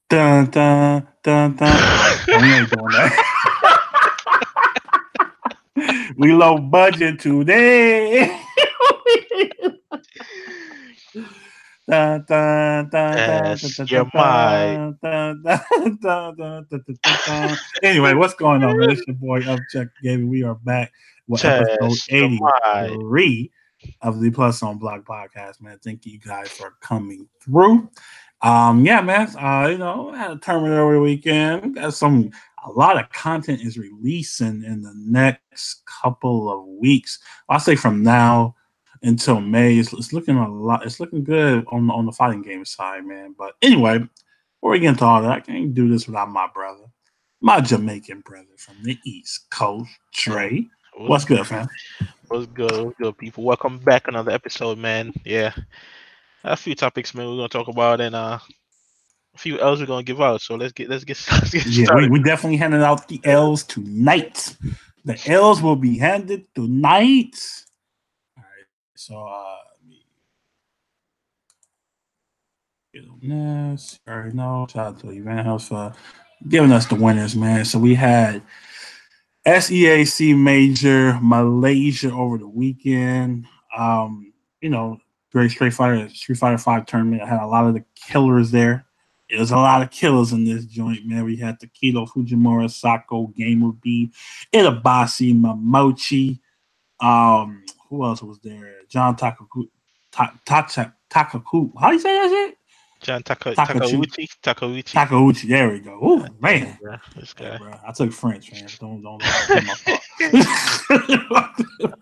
Dun dun dun dun. Oh, we ain't doing that. We low budget today. Dun, dun, dun, dun, dun, Yes, dun, you're dun, my dun, dun, dun, dun, dun, dun, dun, dun. Anyway, what's going on, man? It's your boy Upchuck Gaming. We are back with episode test. You're my 83 of the Plus on Block podcast, man. Thank you guys for coming through. Yeah, man. I had a tournament over the weekend. Got some a lot of content is releasing in the next couple of weeks. I'll say from now until May. It's looking a lot. It's looking good on the fighting game side, man. But anyway, before we get into all that, I can't do this without my brother, my Jamaican brother from the East Coast, mm, Dre. what's What's good, fam? what's good? What's good, people? Welcome back another episode, man. Yeah, a few topics, man. We're gonna talk about and a few L's we're gonna give out. So let's get Yeah, we, started. we definitely handing out the L's tonight. The L's will be handed tonight. All right, so let me get on this. You already know. Shout out to Event House for giving us the winners, man. So we had SEAC Major Malaysia over the weekend. You know, Great Street Fighter 5 tournament. I had a lot of the killers there. There's a lot of killers in this joint, man. We had Tokido, Fugimora, Sako, Gamer B, Itabasi, Mamochi. Who else was there? John Takaku. Takaku. How do you say that shit? John Takachu. Takauchi. Takauchi. There we go. Oh Damn, man. bro, this Hey, guy. bro. I took French, man. Don't put my fault. I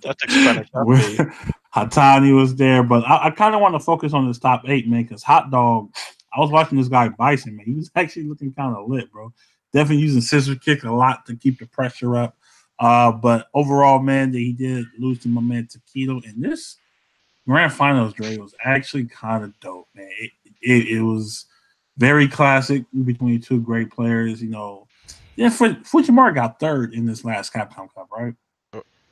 took Spanish. I feel you. Hatani was there, but I kind of want to focus on this top 8, man, because Hot Dog, I was watching this guy Bison, man. He was actually looking kind of lit, bro. Definitely using scissor kick a lot to keep the pressure up. But overall, man, that he did lose to my man Tokido. And this grand finals, Dre, was actually kind of dope, man. It was very classic between two great players. Yeah, Fujimura got third in this last Capcom Cup, right?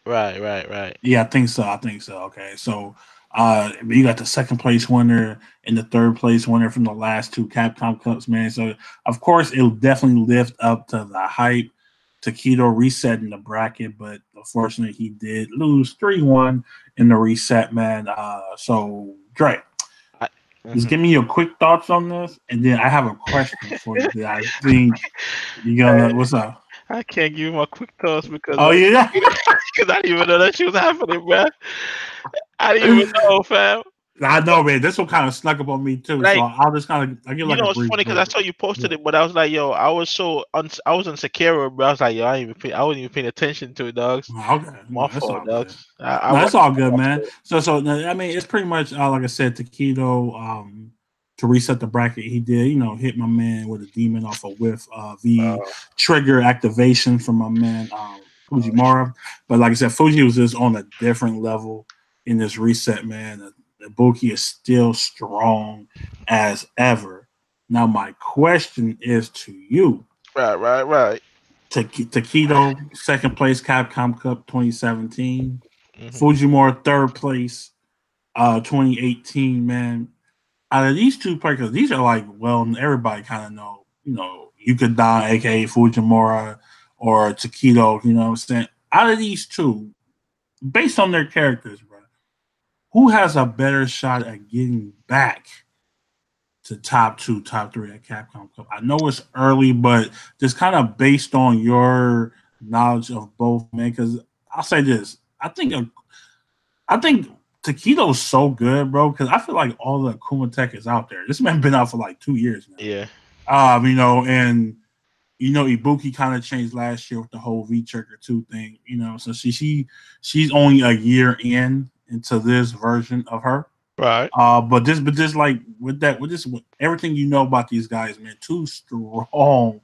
Right. Yeah, I think so. Okay, so you got the second place winner and the third place winner from the last two Capcom Cups, man. So of course it'll definitely lift up to the hype. Takedo resetting the bracket, but unfortunately he did lose 3-1 in the reset, man. So Dre, I, just mhm. give me your quick thoughts on this, and then I have a question for you that I think you're gonna. What's up? I can't give you my quick thoughts because Oh yeah. because I didn't even know that shit was happening, bro. I didn't even know, fam. I know, man. This one kind of snuck up on me too, so Like, I'll just kind of I give you like a know, it's brief funny because I blurb. saw you Yeah. posted it, but I was like, yo, I was on Sekiro, bro. I was like, yo, I wasn't even paying attention to it, dogs. Okay, My no, that's fault, all good. dogs. I No, it's watched. all I good, watched man. it. So no, I mean, it's pretty much like I said, Taquito, to reset the bracket, he did, hit my man with a demon off a whiff, the Uh, trigger activation from my man Fujimura. But like I said, Fuji was just on a different level in this reset, man. The Buki is still strong as ever. Now, my question is to you. right. Taquito, second place Capcom Cup 2017. Hmm. Fujimura, third place 2018, man. Out of these two players, these are like, well, everybody kind of know, you could die, aka Fujimura or Taquito, you know what I'm saying? Out of these two, based on their characters, bro, who has a better shot at getting back to top two, top three at Capcom Cup? I know it's early, but just kind of based on your knowledge of both, man. Because I'll say this, I think Taquito's so good, bro. Because I feel like all the Akuma Tech is out there. This man been out for like 2 years now. Yeah. And Ibuki kind of changed last year with the whole V Trigger 2 thing. So she's only a year into this version of her. Right. But just like with everything you know about these guys, man, two strong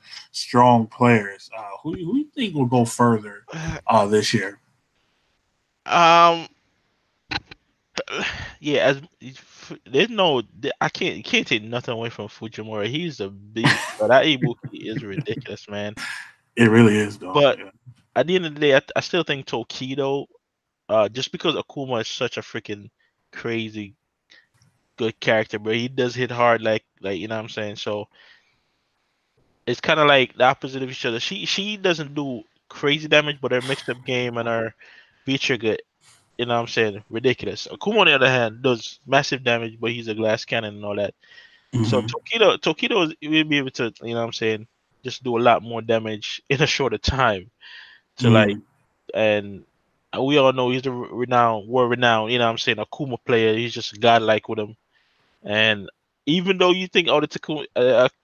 players. Who you think will go further this year? Um. Yeah. There's no. I can't. You can't take nothing away from Fujimura. He's a beast. But that Ibuki is ridiculous, man. It really is, though. But Yeah. at the end of the day, I still think Tokido. Just because Akuma is such a freaking crazy good character, but he does hit hard, like you know what I'm saying. So it's kind of like the opposite of each other. She doesn't do crazy damage, but her mixed up game and her V trigger, you know what I'm saying, ridiculous. Akuma on the other hand does massive damage, but he's a glass cannon and all that. So Mm-hmm. Tokido will be able to, you know what I'm saying, just do a lot more damage in a shorter time to like, Mm-hmm. and we all know he's the world renowned, you know what I'm saying, Akuma player. He's just godlike with him. And even though you think, oh, the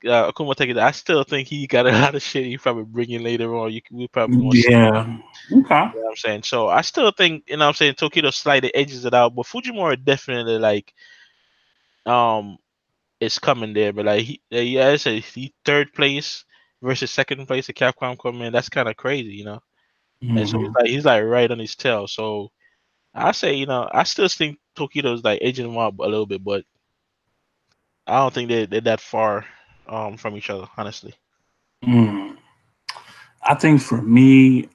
Akuma take it, I still think he got a lot of shit he probably bring in later on. We probably gonna see. Yeah. Okay. You know what I'm saying? So I still think, you know what I'm saying, Tokido slightly edges it out, but Fujimura definitely like um is coming there. But like yeah, I say he third place versus second place at Capcom coming in, that's kind of crazy, you know. And so Mm-hmm. he's like right on his tail. So I say, you know, I still think Tokido's like edging him out a little bit, but I don't think they're that far from each other, honestly. Mm. I think for me,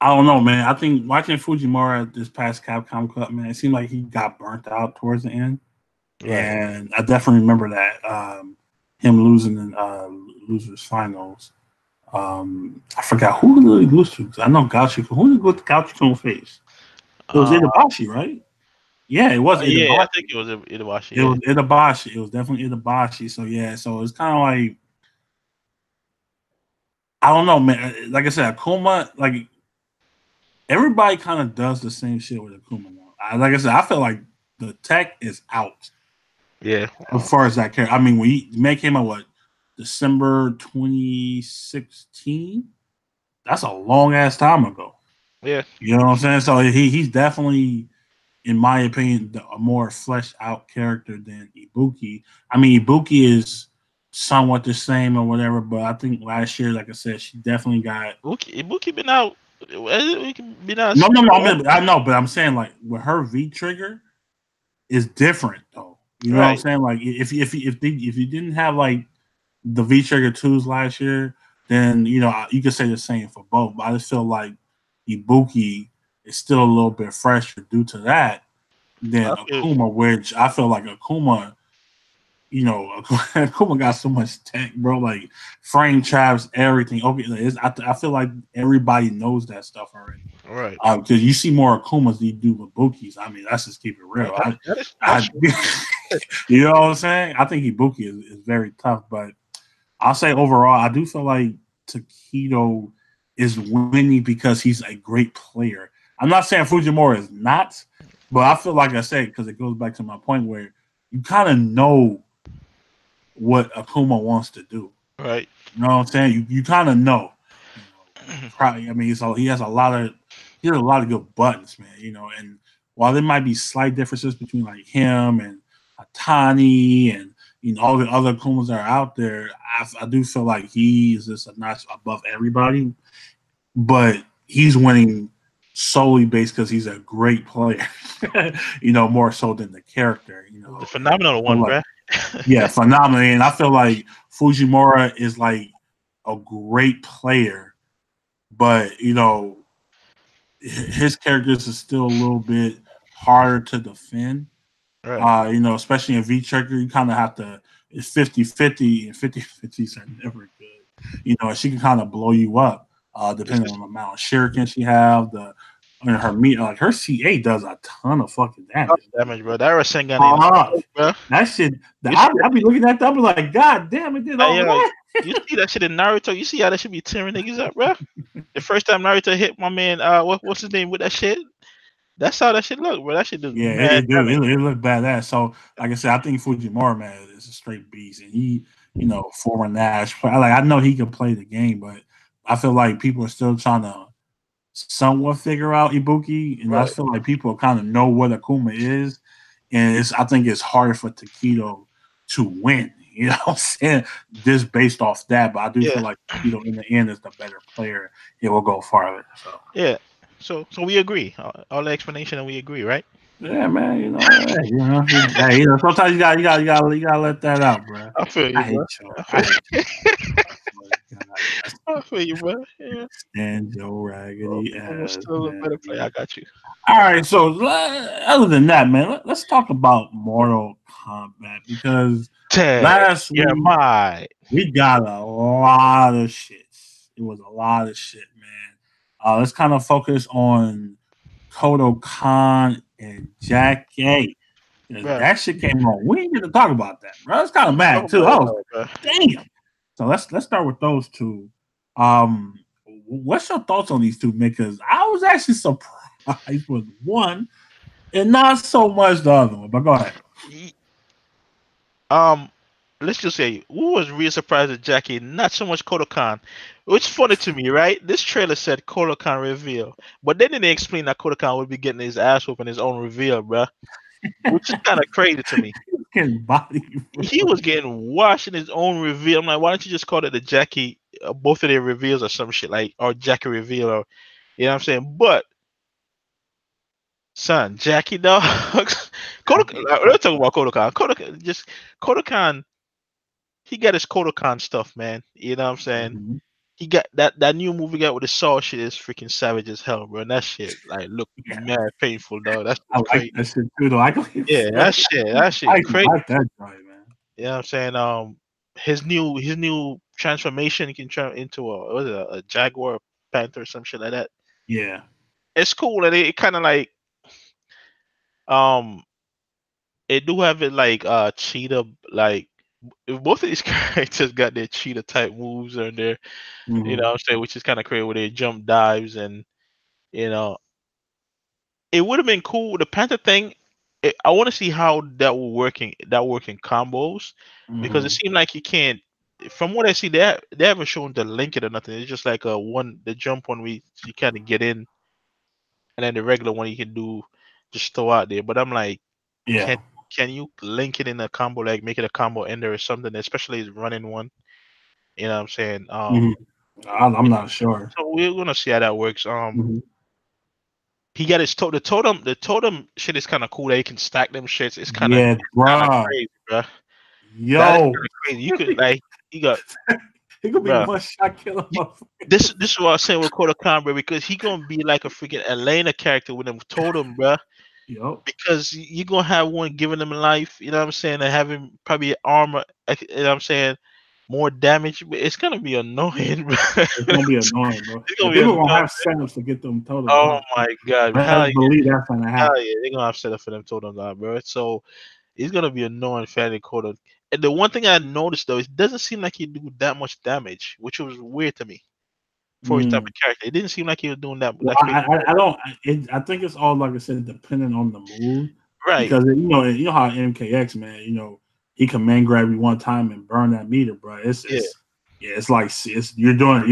I don't know, man. I think watching Fujimura this past Capcom Cup, man, it seemed like he got burnt out towards the end, Right. and I definitely remember that him losing in losers finals. I forgot who did he lose to. I know Gauchi. Who did Gauchi face? It was Uh, Itabashi, right? Yeah, it was yeah, I Itabashi. think it was Iwashi. It Yeah. was Itabashi. It was definitely Itabashi. So yeah, so it's kind of like I don't know, man. Like I said, Akuma, like everybody kind of does the same shit with Akuma now. Like I said, I feel like the tech is out Yeah. as far as that character. I mean, when he May came out, what December 2016? That's a long ass time ago. Yeah. You know what I'm saying? So he's definitely, in my opinion, a more fleshed out character than Ibuki. I mean, Ibuki is somewhat the same or whatever, but I think last year, like I said, she definitely got. Ibuki been out. Ibuki been out. No, no, no. I know, but I'm saying like with her V trigger is different though. You know what I'm Right. saying? Like if you didn't have like the V trigger twos last year, then you know you could say the same for both. But I just feel like Ibuki is still a little bit fresher due to that than I feel Akuma, which I feel like Akuma, you know, Akuma got so much tech, bro. Like frame traps, everything. Okay, I feel like everybody knows that stuff already. right. Because you see more Akumas than you do with Bukis. I mean, let's just keep it real. That's I, you know what I'm saying? I think Ibuki is very tough, but I'll say overall, I do feel like Tokido is winning because he's a great player. I'm not saying Fujimura is not, but I feel like I said, because it goes back to my point where you kind of know what Akuma wants to do. right. You know what I'm saying? You kind of know. You know, probably. I mean, so he has a lot of good buttons, man. You know, and while there might be slight differences between like him and Atani and you know all the other Kumas that are out there, I do feel like he is just a notch above everybody. But he's winning solely based because he's a great player. You know, more so than the character. You The know, and phenomenal I feel one, like bruh. yeah, phenomenal. And I feel like Fujimura is like a great player, but you know, his characters are still a little bit harder to defend. Right. You know, especially in V trigger, you kind of have to it's 50-50 and 50-50s are never good. You know, and she can kind of blow you up, This depending is on the amount of shuriken she have, her meat like her CA does a ton of fucking damage. damage, bro. That Rasengan ain't no joke, bro. That shit, You see I be looking at that, I be like, God damn, it did that? all Yeah, that. you see that shit in Naruto. You see how that should be tearing niggas up, bro. The first time Naruto hit my man, what's his name with that shit? That's how that shit look, bro. That shit does Yeah, mad it do. damage. It look badass. So, like I said, I think Fujimura, man, is a straight beast, and he, you know, former Nash. Like I know he can play the game, but I feel like people are still trying to somewhat figure out Ibuki, and I Right. feel like people kind of know what Akuma is, and I think it's harder for Tokido to win. You know what I'm saying? Just based off that, but I do Yeah. feel like Tokido in the end is the better player. It will go farther. So. Yeah. So we agree. All the explanation and we agree, right? Yeah, man. Hey, you know. Sometimes you gotta let that out, bro. I feel I you, hate bro. y'all. I I feel hate y'all. I swear to God. I feel you, bro. Yeah. Stand your raggedy ass, Still a man. better play. I got you. All right, so other than that, man, let's talk about Mortal Kombat because Ted, last you're week mine. we got a lot of shit. It was a lot of shit, man. Let's kind of focus on Kodo Khan and Jack A. Bro. That shit came on. We didn't get to talk about that, bro. I was kind of Talk mad too. about I it was all, bro. damn. So let's start with those two. Um, what's your thoughts on these two? Because I was actually surprised with one and not so much the other one. But go ahead. Um, let's just say we was really surprised at Jackie, not so much Kodokan. Which funny to me, right? This trailer said Kodokan reveal, but then they explain that Kodokan would be getting his ass whooped in his own reveal, bruh. Which is kind of crazy to me. Getting body. He was getting washed in his own reveal. I'm like, why don't you just call it the Jackie, both of their reveals or some shit like, or Jackie reveal, or you know what I'm saying? But son, Jackie dog, Kodokan. Let's talk about Kodokan. Kodokan. He got his Kodokan stuff, man. You know what I'm saying? Mm-hmm. He got that new movie got with the saw shit is freaking savage as hell, bro. And that shit like look Yeah, mad painful, dog. That's I just like crazy. that shit too. Though I Yeah, that I shit crazy. like that guy, man. You know what I'm saying? His new transformation, he can turn into a jaguar, panther, or some shit like that. Yeah. It's cool, and it kind of like um, it do have it like cheetah like. Both of these characters got their cheetah type moves on there. You know Mm-hmm. what I'm saying? Which is kind of crazy with their jump dives and you know it would have been cool. The Panther thing, I want to see how that work in combos because it Mm-hmm. seemed like you can't. From what I see, they haven't shown the link it or nothing. It's just like a one the jump one we you kind of get in, and then the regular one you can do just throw out there. But I'm like, Yeah. can can you link it in a combo like make it a combo ender or something? Especially as running one. You know what I'm saying? Mm-hmm. I'm not sure. So we're gonna see how that works. Mm-hmm. He got his the totem shit is kind of cool. That he can stack them shits. Yeah, Kind of bro. crazy, bro. That is Yo, kind of crazy. You could like he got, he could be bro. one shot killer. This is what I was saying with Koda Khan, bro, because he gonna be like a freaking Elena character with them totem, bro. Yo. Because you gonna have one giving them life, you know what I'm saying, and having probably armor, you know what I'm saying, more damage. But it's gonna be annoying, bro. It's gonna be annoying, bro. It's gonna And be people gonna annoying. have setups to get them totems Oh out. my god, hell Best yeah, believe that's gonna hell happen. yeah, they're gonna have set up for them totems out, bro. So he's gonna be annoying Fanny Quarter. And the one thing I noticed though, it doesn't seem like he do that much damage, which was weird to me for his type Mm. of character. It didn't seem like he was doing that Well, crazy. I don't. I think it's all like I said, depending on the move, Right. because you know how MKX man, he can man grab you one time and burn that meter, bro. Yeah. It's like you're gonna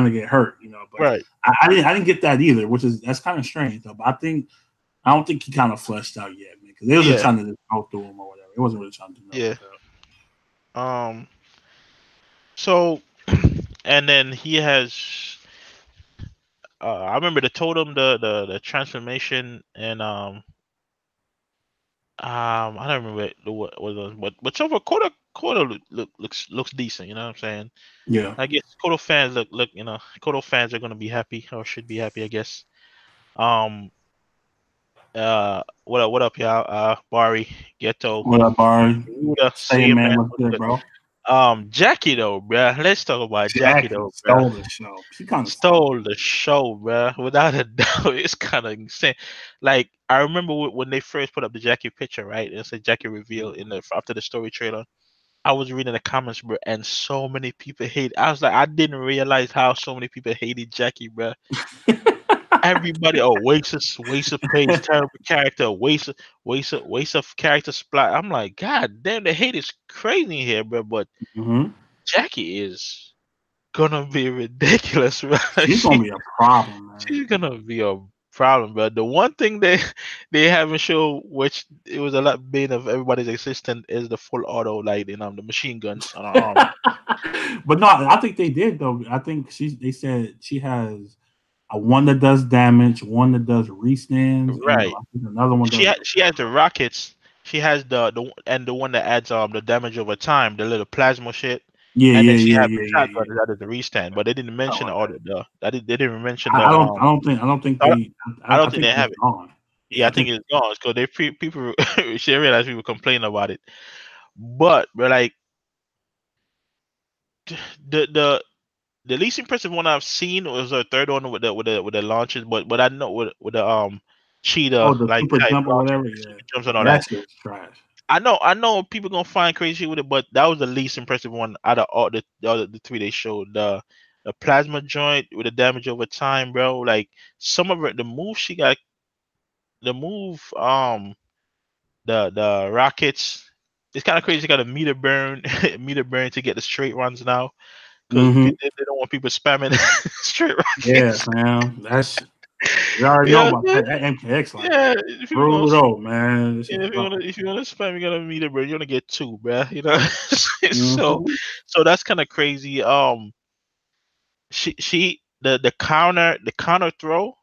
get hurt, But Right. I didn't get that either, that's kind of strange though. But I don't think he kind of fleshed out yet, man, because they was just Yeah. trying to just go through him or whatever. It wasn't really trying to do nothing Yeah. with that. So and then he has I remember the totem, the transformation, and I don't remember what was, but so far Koda looks decent. You know what I'm saying? Yeah. I guess Kodo fans look. Kodo fans are gonna be happy or should be happy. I guess. Um. What up, y'all? Bari, Ghetto, What up, Barry? Ruda, Say see it, you, man. man. What's What's good, good? bro? Jackie though, bruh. Let's talk about Jackie Jackie though, bruh. stole the show. She kind of stole Stole the show, bruh. Without a doubt, it's kind of insane. Like I remember when they first put up the Jackie picture, right? It said Jackie reveal in the after the story trailer. I was reading the comments, bro, and so many people hate. I was like, I didn't realize how so many people hated Jackie, bro. Everybody, oh, waste of praise, terrible character, waste of character splat. I'm like, God damn, the hate is crazy here, bro. But hmm Jackie is gonna be ridiculous, bro. She's gonna be a problem, man. She's gonna be a problem, bro. The one thing they haven't shown, which it was a lot bane of everybody's existence, is the full auto light and the machine guns on her arm. But no, I think they did though. I think they said she has a one that does damage, one that does restands, and Right. I think another one does. She has the rockets. She has the one that adds the damage over time, the little plasma shit. Yeah, and then yeah, she yeah, had the yeah, yeah, shotgun yeah. out of the restand, but they didn't mention Oh, the okay. order. They didn't mention the I don't think I, they. I don't I think think they have it's it. gone. Yeah, Yeah, I I think think. it's gone because people she realized people complaining about it. But we're like the the the least impressive one I've seen was the third one with the launches, but I know with the Oh, cheetah the like super type jump or launches, whatever. Yeah, super jumps and yeah, all that that. shit's trash. I know people gonna find crazy shit with it, but that was the least impressive one out of all the three they showed. The plasma joint with the damage over time, bro. Like some of it, the move she got, the move the rockets. It's kind of crazy. You got a meter burn, meter burn to get the straight runs now, because Mm-hmm. they don't want people spamming straight Yeah, rockets. man. That's we already You know know about what I'm that. That MKX like saying? Yeah, if you gonna brutal, man. This yeah, is rough. if you wanna spam, you gotta meter burn. You're gonna get two, bruh. You know, so Mm-hmm. so that's kind of crazy. She the counter throw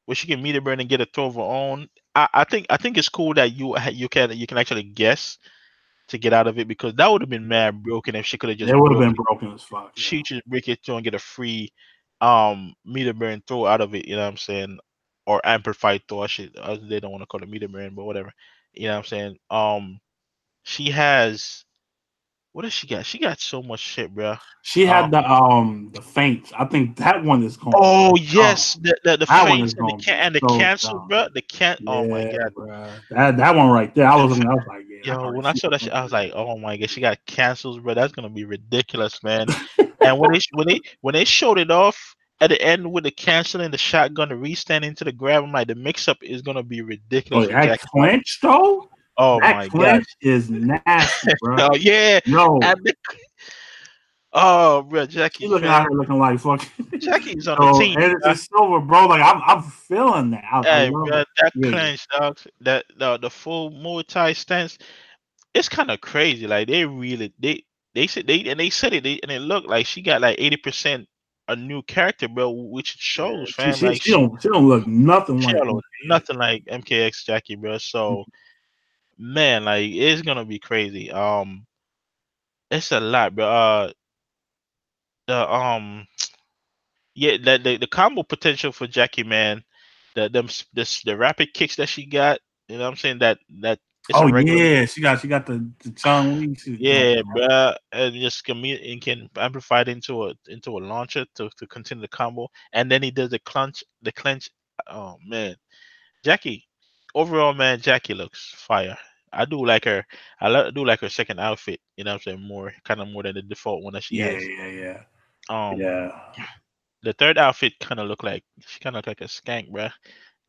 where she can meter burn and get a throw of her own. I think it's cool that you can actually guess to get out of it, because that would have been mad broken if she could have It just would have been broken it. broken as fuck. Yeah. She just break it through and get a free meter burn throw out of it, you know what I'm saying? Or amplified throw. They don't want to call it meter burn, but whatever. You know what I'm saying? She has what does she got? She got so much shit, bro. She Um had the feints. I think that one is going so oh dumb. yes, the That one is feints and going to be the so cancel, dumb. bro. The can Oh my Yeah, god. bro. That one right there. I The was looking. I was like, yeah, I can Yo, already when I see saw that what's shit, going I was like, "Oh my god, she got cancels, bro. That's gonna be ridiculous, man." And when they showed it off at the end with the cancel and the shotgun, the restand into the grab, I'm like, the mix up is gonna be Oh, ridiculous for that Jackie Five. clinch though. Oh That my god. clinch is nasty, bro. Oh yeah, Yo, and oh bro, she looking out here looking like fucking. Jackie's on the So team, Anderson bro. Silver, bro. Like I'm feeling that. I Hey, love bro, it. that Yeah, yeah, clinch, dog, that the full Muay Thai stance, it's kind of crazy. Like they really they said it and it looked like she got like 80% a new character, bro, which it yeah. shows, fam. Like She don't look nothing she like don't look MKX. nothing like MKX Jackie, bro. So man, like it's gonna be crazy. It's a lot, bro. The yeah, the combo potential for Jackie, man. The rapid kicks that she got, you know what I'm saying? That it's a Oh regular. yeah, she got the Chung Lee joint. Yeah, bruh, and just can amplify it into a launcher to continue the combo, and then he does the clench. Oh man, Jackie, overall, man, Jackie looks fire. I do like her. Do like her second outfit. You know what I'm saying? Kind of more than the default one that she Yeah, has. yeah, yeah, Um, yeah. the third outfit kind of look like she kind of look like a skank, bruh.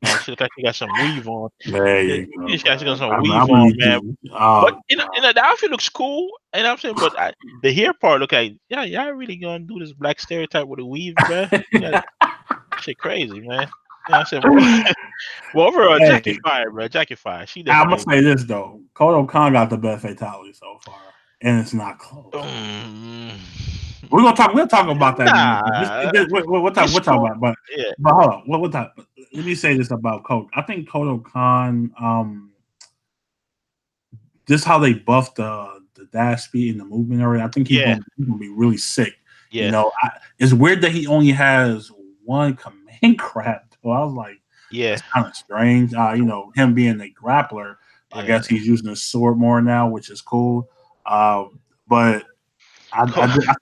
And she look like she got some weave on. There Yeah, you go, she got man. some I'm weave gonna on, need man. you. But Oh the outfit looks cool, and I'm saying, but the hair part look like, yeah, y'all really gonna do this black stereotype with a weave, bruh? Yeah, god. shit crazy, man. You know what I'm saying? Well, overall, Jackie Hey, Fire, bro. Jackie Fire. She I'm gonna definitely. say this though. Kodo Khan got the best fatality so far, and it's not close. Um, We're gonna talk. We'll talk about that in a minute. nah, We'll it's talk cool. about. Yeah, But hold on. We'll talk. Let me say this about Kodo. I think Kodo Khan. Just how they buffed the dash speed and the movement area. I think yeah, he's gonna be really sick. You yeah, know, it's weird that he only has one command grab. So I was like, yeah, that's kind of strange. You know, him being a grappler, I guess yeah. he's using his sword more now, which is cool. But I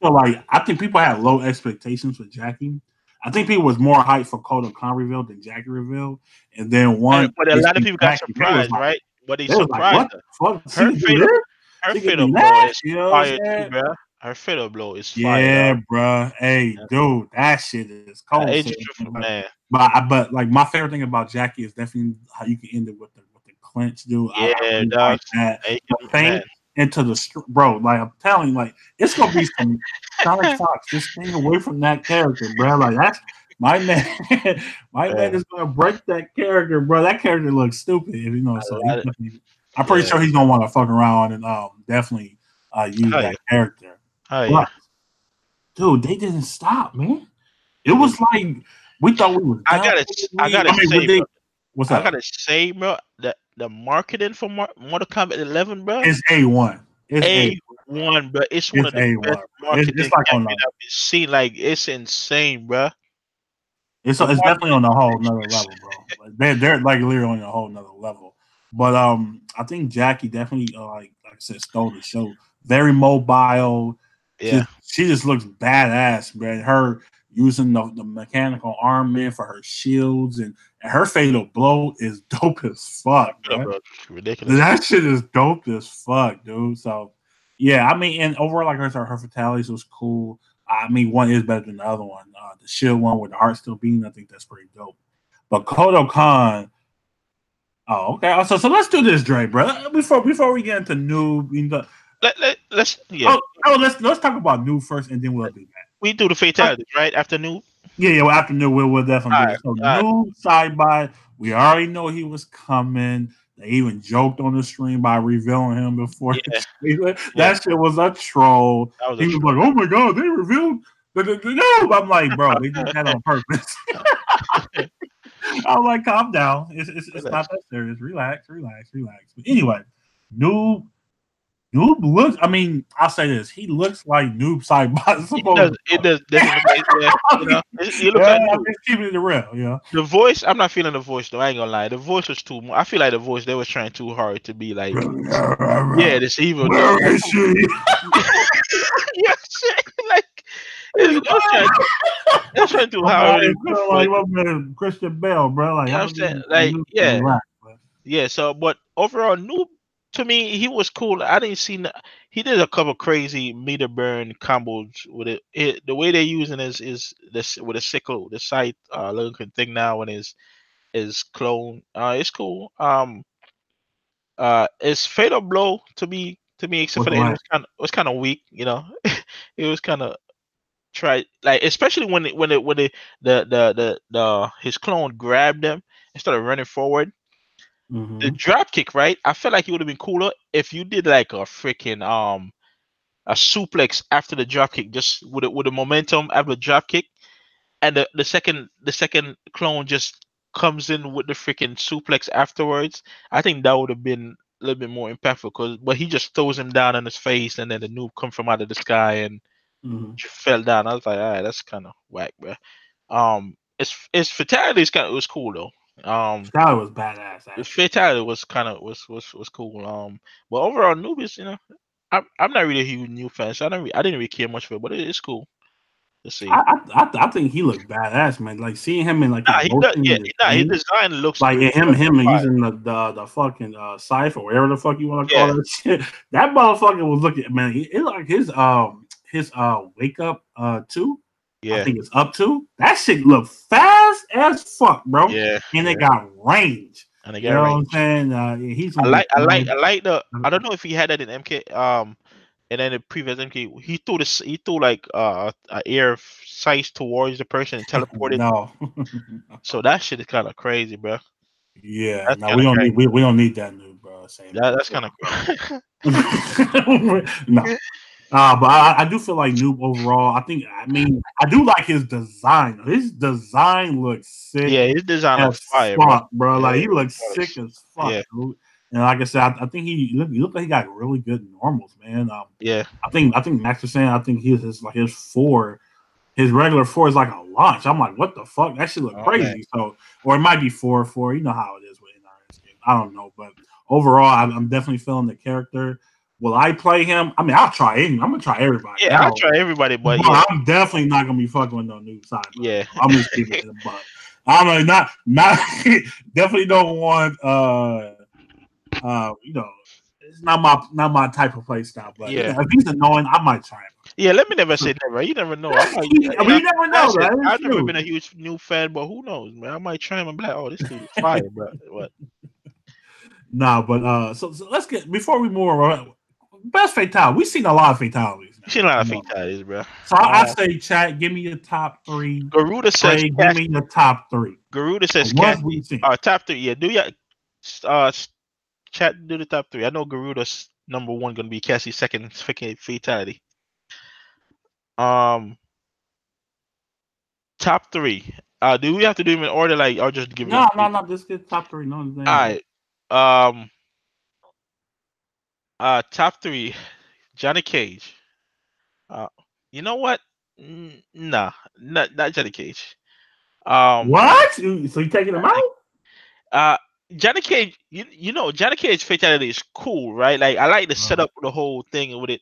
feel like I think people had low expectations for Jackie. I think people was more hyped for Kodo Khan reveal than Jackie reveal. And then And once but a they lot of see people got Jackie, surprised, right? But they they was like, surprised what her. the fuck? She Her can do fatal, this? her She can fatal do blow that? is You know what I'm fire too, saying? bro. Her fatal blow is fire, Yeah, dog. bruh. Hey, dude, that shit is cold. Age So, of Truth, man. but like my favorite thing about Jackie is definitely how you can end it with the clinch, dude. I Yeah, really dog. like that. Age The of, man. feint into bro. Like I'm telling you, like it's gonna be some Sonic Fox. Just stay away from that character, bro. Like that's my man. My man Man, is gonna break that character, bro. That character looks stupid, if you know. a So lot of, I'm pretty yeah. sure he's gonna want to fuck around and definitely use Oh that yeah. character. Oh yeah. But dude, they didn't stop, man. It They was didn't. like we thought we was done with this I league. gotta I mean, say, bro. what's I up? gotta say, bro. The marketing for Mortal Kombat 11, bro. It's A1. It's A A1. one, but it's one It's of the A1. best It's marketing like on campaign the. I've seen. Like it's insane, bro. It's The definitely marketing on a whole is nother level, bro. Like, they're like literally on a whole nother level. But I think Jackie definitely like I said stole the show. Very mobile. yeah, She just looks badass, man. Her using the mechanical armament for her shields and her fatal blow is dope as fuck, man. bro, ridiculous. That shit is dope as fuck, dude. So yeah, I mean, and overall, like her fatalities was cool. I mean, one is better than the other one. The shield one with the heart still beating, I think that's pretty dope. But Kodo Khan, oh okay. So let's do this, Dre, bro. Before we get into noob, Let's yeah. let's talk about noob first, and then we'll do that. We do the fatalities right after noob. Yeah. Well, after noob, we'll definitely All do right, this. So all right. noob side by, we already know he was coming. They even joked on the stream by revealing him before the Yeah, trailer. yeah. That shit was a troll. That was a He was troll. like, "Oh my god, they revealed the noob." I'm like, bro, they did that on purpose. I'm like, calm down. It's not that serious. Relax. But anyway, noob Noob looks. I mean, I'll say this: he looks like Noob Saibot is It supposed does. to. It does. Definitely. Yeah. You know, it looks Yeah, like I'm noob. just keeping it real. Yeah. The voice, I'm not feeling the voice though. I ain't gonna lie. The voice was too. I feel like the voice they was trying too hard to be like, yeah, this evil dude. Where is she? Yeah, shit. Like they was trying too hard. Like my man Christian Bale, bro. Like You know I'm what I'm gonna saying? need Like, Noob to yeah, relax, bro. yeah. So, but overall, Noob to me, he was cool. I didn't see. He did a couple crazy meter burn combos with it. The way they're using is this with a sickle, the sight looking thing now, and his clone. It's cool. It's fatal blow to me, except What's for the that last? it was kind of weak. You know, it was kind of try like especially when the his clone grabbed him and started running forward. The Mm-hmm. drop kick, right? I feel like it would have been cooler if you did like a freaking a suplex after the drop kick, just with the momentum after the drop kick, and the second clone just comes in with the freaking suplex afterwards. I think that would have been a little bit more impactful. But he just throws him down on his face, and then the noob come from out of the sky and Mm-hmm. fell down. I was like, all right, that's kind of whack, bro. It's fatality is kind of, it was cool though. Skyler was badass, The actually. fatality was kind of was cool. But overall, Nubis, I'm not really a huge new fan, so I didn't really care much for it, but it's cool to see. I think he looked badass, man. Like seeing him in like his Nah, he does. motion Yeah, in his nah, his game. design looks Like him looks fire. using the fucking cipher, whatever the fuck you want to call Yeah, that shit. That motherfucker was looking, man. It like his wake up too. I yeah, think it's up to that shit look fast as fuck, bro. yeah, And it yeah. got range. And they You got know what I'm range. saying? Yeah, he's I gonna be like, I like, fine. I like the. I don't know if he had that in MK. And then the previous MK, he threw this. He threw like a air sight towards the person and teleported. No. So that shit is kind of crazy, bro. Yeah, That's no, kind we of don't crazy. need we don't need that new bro. Same That, thing. that's kind of crazy. No. But I do feel like Noob overall. I mean, I do like his design. His design looks sick Yeah, his design as looks fire, bro. fuck, bro. Yeah, Like he it looks sick does. as fuck, Yeah, dude. And like I said, I think he looked like he got really good normals, man. yeah, I think Max was saying I think his like his four, his regular four is like a launch. I'm like, what the fuck? That shit look oh man. crazy. So, or it might be 4-4. You know how it is with NRS games. I don't know, but overall, I'm definitely feeling the character. Will I play him? I mean, I'll try him. I'm gonna try everybody Yeah, I'll out, try everybody, but yeah, but I'm definitely not gonna be fucking with no new side. yeah, I'm just keeping it a buck. I'm like, not definitely don't want you know, it's not my type of play style. But yeah, if he's annoying, I might try him. yeah. Let me never say never. You never know. I might, I mean, you never like I know. said, That is I've never true. been a huge new fan, but who knows, man? I might try him and be like, oh, this dude is fire, bro. What? Nah, but so let's get before we move on. Best fatality. We've seen a lot of fatalities You seen a lot of now. fatalities, bro. So I say, chat, give me your top three. Garuda says Trey, give me your top three. Garuda The says ones Cassie. we've seen. Top three. Yeah, do ya? Uh, chat. Do the top three. I know Garuda's number one gonna be Cassie's second fatality. Um, top three. Do we have to do them in order? Like, I'll just give you. No. Just get top three. No, All right. Top three. Johnny Cage. Uh, you know what? Nah, not Johnny Cage. What? So you taking him out? Uh, Johnny Cage. You know Johnny Cage fatality is cool, right? Like I like the setup of the whole thing with it.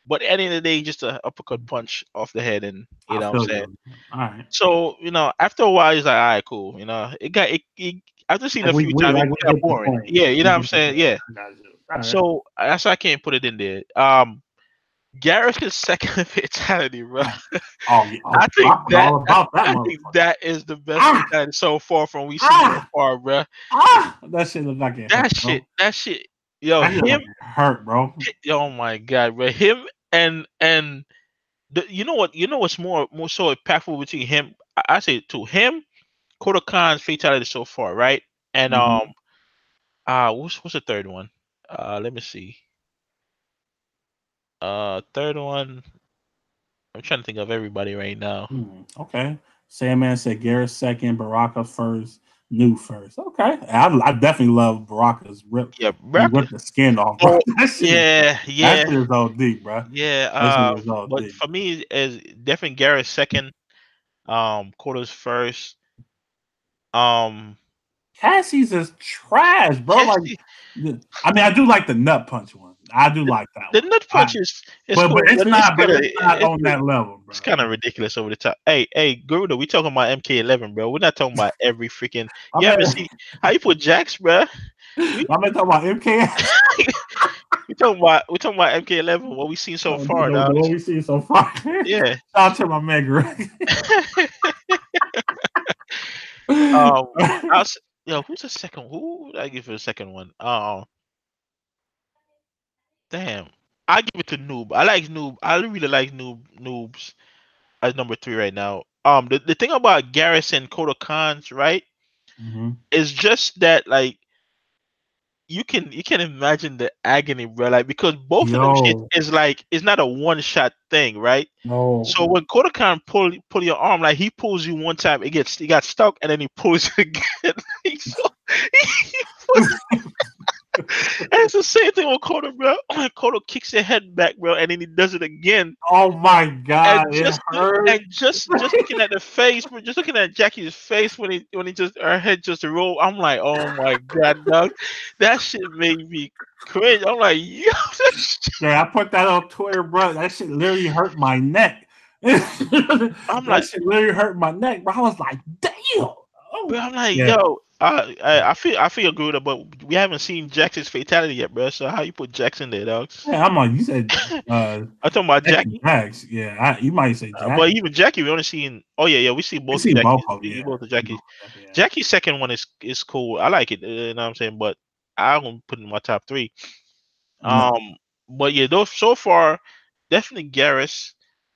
But at the end of the day, just a uppercut punch off the head, and you I know what I'm feel saying. you. All right. So after a while, he's like, all right, cool. It after seeing it Like a few we times, like it we got get the boring. point. Yeah, you know We what I'm get the saying. point. Yeah. I got you. All right. So that's why I can't put it in there. Garrett's second fatality, bro. Oh, yeah. Oh, I think I forgot all about that I think motherfucker. that is the best Ah, fatality so far from we seen so ah, far, bro. that shit look like it hurt, That shit, bro. that shit, yo, That shit look him, like it hurt, bro. oh my god, bro, him and you know what's more so impactful between him? I say to him, Koda Khan's fatality so far, right? And Mm-hmm. what's the third one? Let me see. Third one. I'm trying to think of everybody right now. Okay. Sandman said Garrett second, Baraka first, New first. Okay. I definitely love Baraka's rip. Yeah, He Brack. ripped the skin off, bro. Oh, That shit is yeah, that yeah, shit is OD, bro. yeah. That shit is But OD. for me, is definitely Garrett second. Koda's first. Um, Cassie's is trash, bro. Like, Cassie, I mean, I do like the nut punch one. I do like that the one. nut punch is But cool, but but it's not on that level, bro. it's kind of ridiculous over the top. Hey, Garuda, we talking about MK11, bro. We're not talking about every freaking. I You haven't mean, seen how you put Jax, bro. We I'm talking about MKS. we talking about MK11. What we seen so far, The dog. what we see so far. Shout Yeah. out to my man, Greg. I was, yo, who's the second? Who would I give for the second one? Damn. I give it to Noob. I like Noob. I really like Noobs as number three right now. The thing about Garrison Koda Khans, right, Mhm. is just that like you can imagine the agony, bro. Like because both of them shit Yo, is like it's not a one shot thing, right? no. So when Koda Khan pull your arm, like he pulls you one time, he got stuck, and then he pulls you again. so, he pulls and it's the same thing with Koda, bro. Koda kicks your head back, bro, and then he does it again. Oh my And God, it hurt. just looking at the face, bro, just looking at Jackie's face when he just her head just rolled, I'm like, oh my god, dog, that shit made me cringe. I'm like, yo, Yeah, I put that on Twitter, bro. That shit literally hurt my neck. I'm That like, shit literally hurt my neck, bro. I was like, damn. bro, Oh, I'm like, yeah. yo, I feel good, but we haven't seen Jackson's fatality yet, bro. So how you put Jackson there, dog? Yeah, I'm like, you said I'm talking about Jack and Jackie. Jax. Yeah, you might say But Jackie. even Jackie, we only seen. Oh yeah, we see I both the see both Jackies. of them, We see yeah. both the Jackies. Yeah. Jackie's second one is cool. I like it. You know what I'm saying? But I won't put it in my top three. No. But yeah, those so far, definitely Garrus,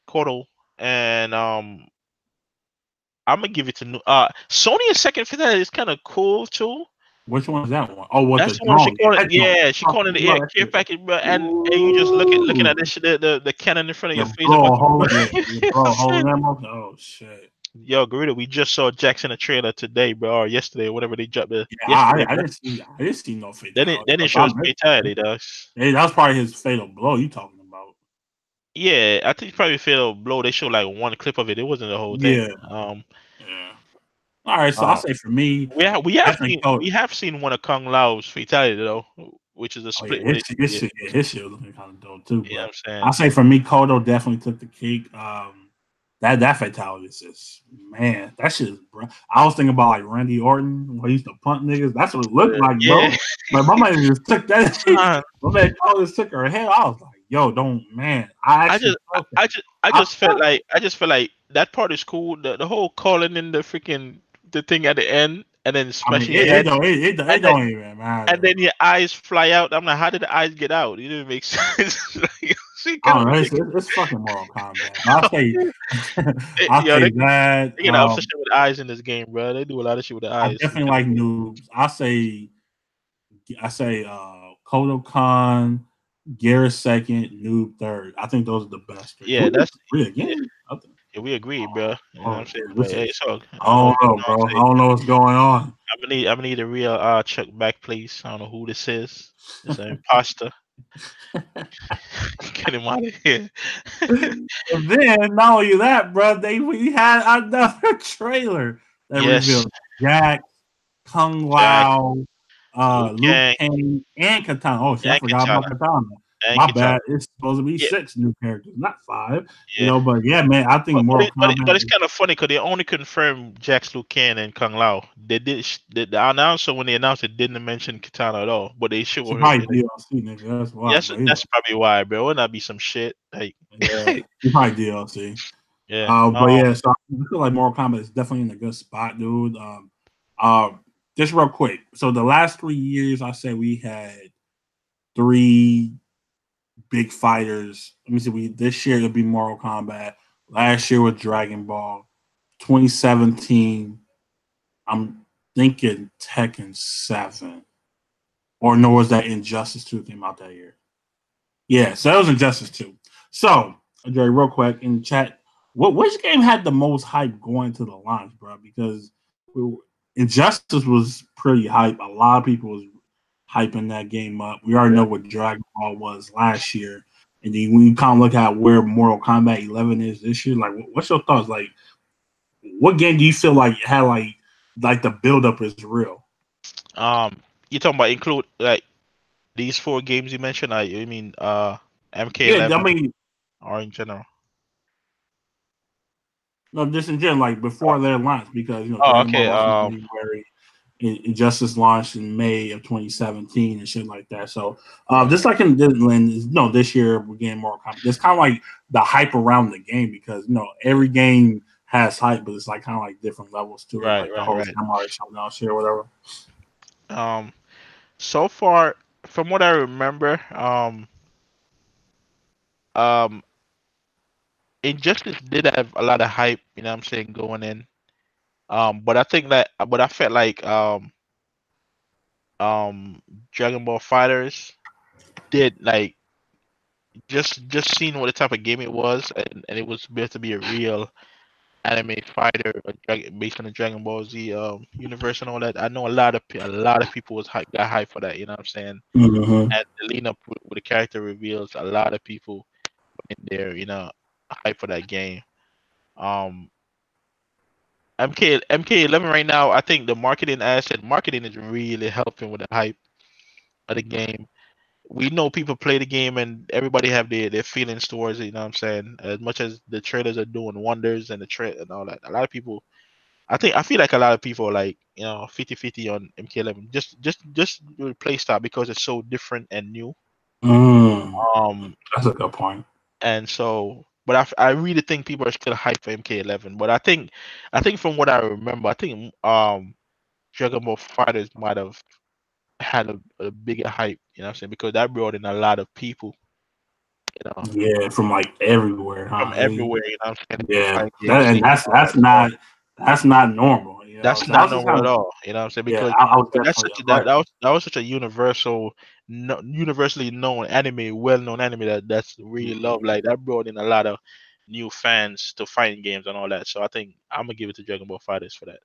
Cotto, and I'm gonna give it to Sonya's second for that is kind of cool too. Which one is that one? Oh, what That's the the one she drone? called it. That drone. Yeah, she Oh, called it the bro, air that care shit. package, bro. And you just looking at Ooh. this shit, the cannon in front of Yeah, your face. blow About a to, hole. Yeah, you know blow what a I'm hole in saying? that mother. Oh shit. Yo, Garita, we just saw Jackson a trailer today, bro, or yesterday, or whatever they dropped it. Yeah, Yesterday, I bro. didn't see no They fatality. didn't show his fatality, dog. Hey, that's probably his fatal blow you talking about. Yeah, I think probably fatal blow. They showed like one clip of it. It wasn't the whole thing. Yeah. Yeah. All right, so I'll Uh, say for me, definitely we have seen one of Kung Lao's fatality though, which is a oh yeah, split with it. Yeah, his shit was looking kind of dope too. you know what But I'm saying? I'll say for me, Kodo definitely took the cake. That fatality is just man, that shit is bro. I was thinking about like Randy Orton when he used to punt niggas. That's what it looked like, Yeah, bro. But my man just took that. son. My man Kodo just took her head. I was like, yo, don't man. I I actually just, felt that. I I just felt like that part is cool. The whole calling in the freaking the thing at the end and then I mean, smashing your head it and then don't even and matter. then your eyes fly out. I'm like, how did the eyes get out? It didn't make sense. Like, she I kind of don't know. ridiculous. It's fucking Mortal Kombat. I'll say, I'll Yo, say that. they get an obsession with eyes in this game, bro. They do a lot of shit with the I eyes. It's definitely kind of like cool. noobs. I say Kodo Khan, Garrett second, Noob third. I think those are the best three. Do Yeah, we that's agree yeah, again? I think, yeah, we agree, bro. You know what oh I'm saying? man, But this hey, is it's all. I don't know, You know what bro. I'm I saying? don't know what's going on. I'm gonna need a real Chuck back, please. I don't know who this is. It's an imposter. Get him out of here. And then not only that, bro, we had another trailer that Yes, revealed Jack, Kung Jack, Lao, Liu Luke Kang, Kang, and Katana. Oh shit, I and forgot Kitana, about Katana. and My Kitana. bad. It's supposed to be Yeah, 6 new characters, not 5. yeah. But yeah, man, I think Mortal But Kombat it's is kind of funny because they only confirmed Jax, Liu Kang, and Kung Lao. They did the announcer when they announced it didn't mention Kitana at all, but they showed she her probably in it. DLC, nigga. That's why. Yes, But yeah, that's probably why, bro. Wouldn't that be some shit? Like, yeah, she probably DLC. yeah. But yeah, so I feel like Mortal Kombat is definitely in a good spot, dude. Uh, just real quick. So the last 3 years, I said we had 3 big fighters. Let me see. This year it'll be Mortal Kombat. Last year was Dragon Ball. 2017, I'm thinking Tekken 7. Or no, was that Injustice 2 came out that year? Yeah, so that was Injustice 2. So, Dre, real quick in chat, which game had the most hype going to the launch, bro? Because Injustice was pretty hype. A lot of people was hyping that game up. We already know what Dragon Ball was last year. And then when you kind of look at where Mortal Kombat 11 is this year, like, what's your thoughts? Like, what game do you feel like had like the buildup is real? You talking about include like these 4 games you mentioned? I mean, Yeah, I MK11 mean, or in general? no, just in general, like Oh, before their launch, because Dragon Ball okay. launched in January, Injustice launched in May of 2017 and shit like that. So, just like in Disneyland, this year we're getting more. There's kind of like the hype around the game because every game has hype, but it's like kind of like different levels to it, Right, like the right, whole right. Samurai Showdown shit or whatever. Um, so far, from what I remember, um, Injustice did have a lot of hype. You know what I'm saying, going in. But I felt like um, Dragon Ball Fighters did like just seeing what the type of game it was, and it was meant to be a real anime fighter based on the Dragon Ball Z universe and all that. I know a lot of people got hyped for that. You know what I'm saying? Mm-hmm. And the lean up with the character reveals, a lot of people in there, hype for that game. Um, MK11 right now, I think the marketing is really helping with the hype of the game. We know people play the game and everybody have their feelings towards it, you know what I'm saying? As much as the trailers are doing wonders and the trade and all that, a lot of people I feel like a lot of people are like, 50-50 on MK11. Just with play style because it's so different and new. Mm, Um that's a good point. and so but I really think people are still hyped for MK11. But I think from what I remember, I think Dragon Ball Fighters might have had a bigger hype, you know what I'm saying? Because that brought in a lot of people, you know, Yeah, from like everywhere, from huh? everywhere, you know what I'm saying? Yeah, Fighting game scene and all that's that. So not normal. that's So I not was just normal kind at of all, you know what I'm saying? yeah, Because I was that's definitely such a, right. that was such a universal, no, universally known anime, well known anime that's really loved. Like that brought in a lot of new fans to fighting games and all that. So I think I'm gonna give it to Dragon Ball Fighters for that.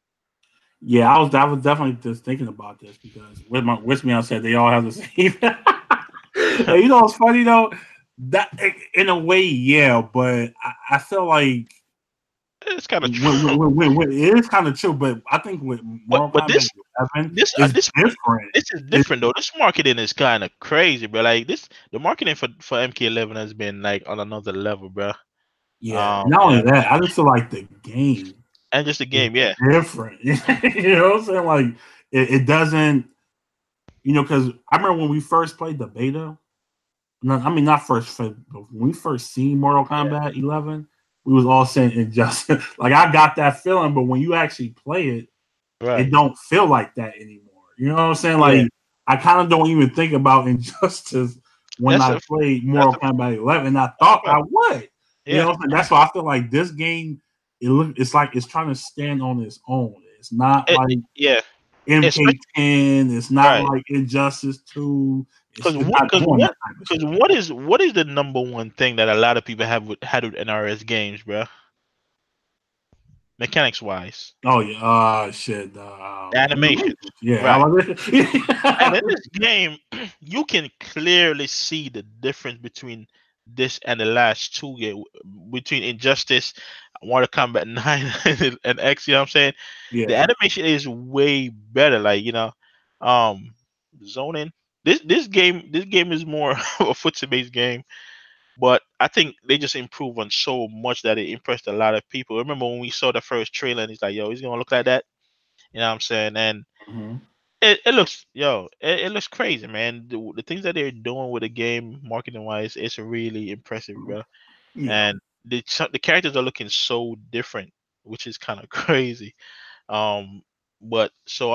Yeah, I was definitely just thinking about this because with me, I said they all have the same. And what's funny though? That in a way, yeah, but I feel like It's kind of true, it is kind of true, but I think with but Mortal but Kombat this 11 this is this different. this is It's different though. This marketing is kind of crazy, bro. Like the marketing for MK11 has been like on another level, bro. yeah, not You only know, that, I just feel like the game and just the is game, yeah, different. You know what I'm saying? Like it doesn't, because I remember when we first played the beta. No, I mean not first. But when we first seen Mortal yeah, Kombat 11, we was all saying injustice. Like I got that feeling, but when you actually play it, it right, don't feel like that anymore. You know what I'm saying? yeah. Like I kind of don't even think about injustice when That's I a played that's Mortal a Kombat 11. And I that's a thought fact. I would. You know Yeah, what I'm saying? That's why I feel like this game. It's like it's trying to stand on its own. It's not like yeah. Especially MK10. It's not right, like Injustice 2. because It's not doing that type of shit. what is the number one thing that a lot of people had with NRS games, bro? mechanics wise. Oh yeah, shit. The animation, Yeah, right? And in I this game, you can clearly see the difference between this and the last two game, between Injustice, Mortal Kombat 9, and X. You know what I'm saying? The yeah, animation is way better. Like zoning. This game is more of a footsie based game, but I think they just improved on so much that it impressed a lot of people. Remember when we saw the first trailer and it's like, yo, he's gonna look like that. You know what I'm saying? And hmm it looks, it looks crazy, man. The things that they're doing with the game, marketing wise, it's really impressive, bro. yeah, And the characters are looking so different, which is kind of crazy. Um, but so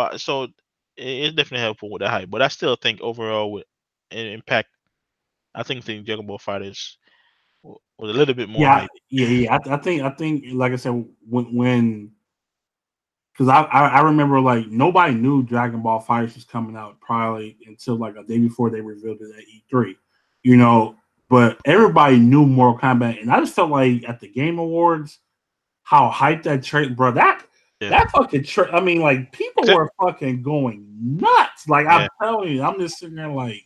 it's definitely helpful with the hype. But I still think overall with impact, I think the Dragon Ball Fighters was a little bit more yeah, hype. yeah. I think, like I said, when because I remember like nobody knew Dragon Ball Fighters was coming out probably until like a day before they revealed it at E3, you know. But everybody knew Mortal Kombat, and I just felt like at the Game Awards, how hyped that trailer, bro. Yeah, That fucking I mean, like people except were fucking going nuts. Like yeah, I'm telling you, I'm just sitting there like,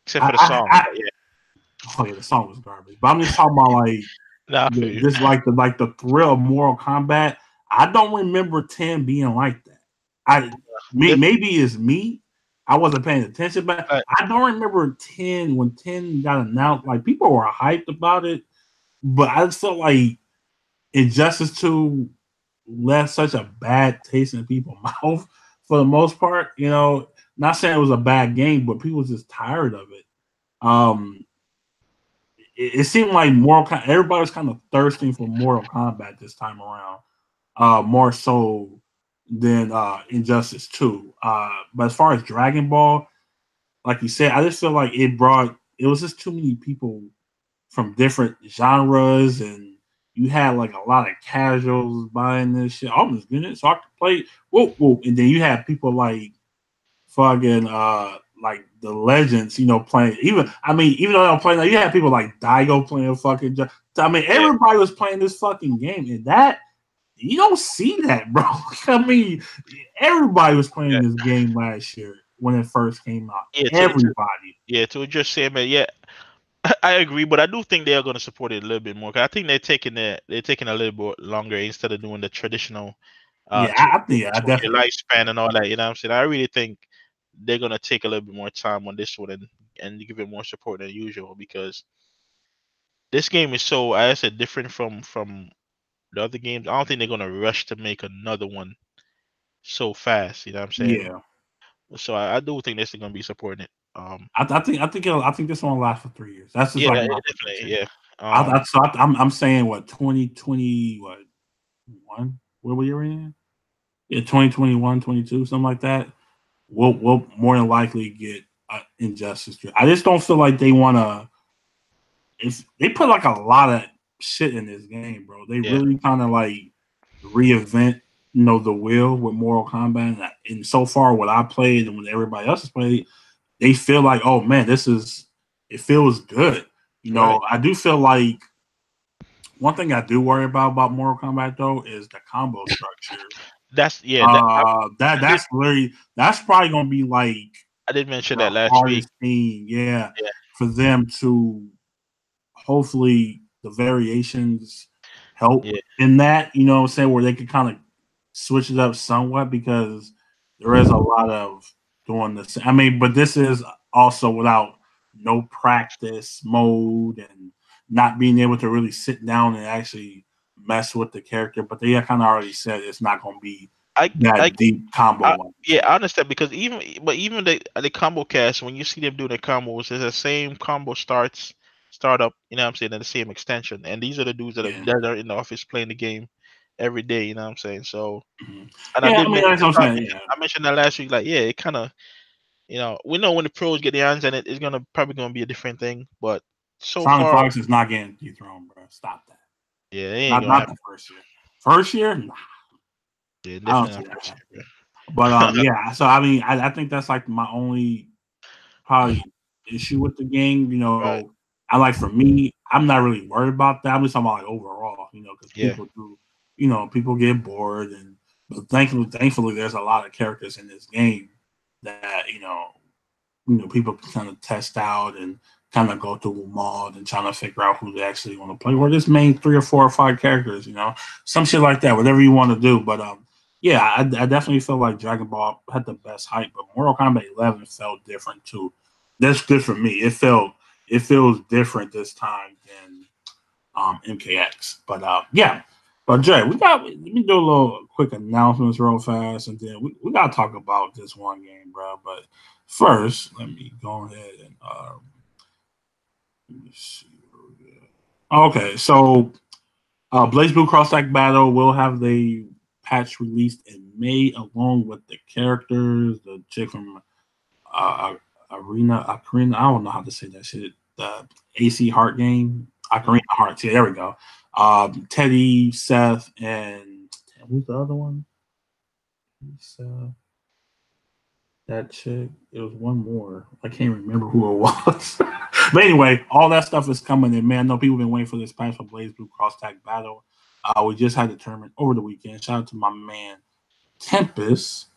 except I, for the I, song. I But yeah, oh yeah, the song was garbage. But I'm just talking about like nah, I feel you. just like the thrill of Mortal Kombat. I don't remember 10 being like that. I Definitely, maybe it's me. I wasn't paying attention, but like, I don't remember 10 when 10 got announced. Like people were hyped about it, but I just felt like Injustice 2 left such a bad taste in people's mouth for the most part. You know, not saying it was a bad game, but people was just tired of it. Um, it seemed like everybody was kind of thirsting for Mortal Kombat this time around, more so than Injustice 2. But as far as Dragon Ball, like you said, I just feel like it was just too many people from different genres, and you had like a lot of casuals buying this shit. I'm just getting it so I can play. Whoop whoop, and then you had people like fucking like the legends, playing. Even though I'm playing, you had people like Daigo playing fucking. I mean, yeah, everybody was playing this fucking game, and that you don't see that, bro. I mean, everybody was playing yeah, this game last year when it first came out. yeah. Everybody. To just say, man, yeah, I agree, but I do think they are going to support it a little bit more. 'Cause I think they're taking a little bit longer instead of doing the traditional Yeah, two I 2 year definitely. lifespan and all that. You know what I'm saying? I really think they're gonna take a little bit more time on this one and give it more support than usual because this game is so, as I said, different from the other games. I don't think they're gonna rush to make another one so fast. You know what I'm saying? Yeah, So I do think they're gonna be supporting it. I think this one will last for 3 years. That's just Yeah, like my definitely, prediction. yeah. I'm saying what 2020 what one? What were you in? Yeah, 2021, 22, something like that. We'll more than likely get Injustice. I just don't feel like they want to. If they put like a lot of shit in this game, bro, they Yeah, really kind of like reinvent, the wheel with Mortal Kombat. And so far, what I played and what everybody else has played, they feel like, oh man, it feels good. right. I do feel like one thing I do worry about Mortal Kombat though is the combo structure. That's yeah. That I did That's probably gonna be like I did mention the that last week. hardest thing, yeah, Yeah, for them to hopefully the variations help yeah, in that, what I'm saying, where they could kind of switch it up somewhat because there is a lot of doing this. I mean, but this is also without no practice mode and not being able to really sit down and actually mess with the character. But they kind of already said it's not going to be I I that deep combo wise. Yeah, I understand because even the combo cast when you see them doing the combos, it's the same combo startup. You know what I'm saying? And the same extension. And these are the dudes Yeah. that are in the office playing the game every day. You know what I'm saying? So, Mhm. and I Yeah, did I mean mention that's what I'm saying. Yeah. I mentioned that last week. Like, yeah, it kind of we know when the pros get their hands on it, it's probably gonna be a different thing. But so Sonic far, Fox is not getting dethroned, bro. Stop that. yeah, it ain't gonna Not happen. the first year. First year, nah, Yeah, I don't definitely see not that first happening. year, But bro. yeah. So I mean, I think that's like my only probably issue with the game. Right. I like for me, I'm not really worried about that. I'm just talking about like overall, because Yeah. people do. people get bored, but thankfully, there's a lot of characters in this game that people can kind of test out and kind of go through them all and trying to figure out who they actually want to play. Or just main 3 or 4 or 5 characters, some shit like that, whatever you want to do. But yeah, I definitely feel like Dragon Ball had the best hype, but Mortal Kombat 11 felt different too. That's good for me. It feels different this time than MKX. But yeah. But Jay, let me do a little quick announcements real fast, and then we gotta talk about this one game, bro. But first, let me go ahead and let me see. Okay, so Blaze Blue Cross Stack Battle will have the patch released in May, along with the characters, the chick from Ocarina. I don't know how to say that shit. The AC Heart game, Ocarina Hearts. Yeah, there we go. Teddy, Seth, and who's the other one? That chick. It was one more. I can't remember who it was. But anyway, all that stuff is coming in. Man, I know people have been waiting for this patch for Blaze Blue Cross Tag Battle. We just had the tournament over the weekend. Shout out to my man Tempest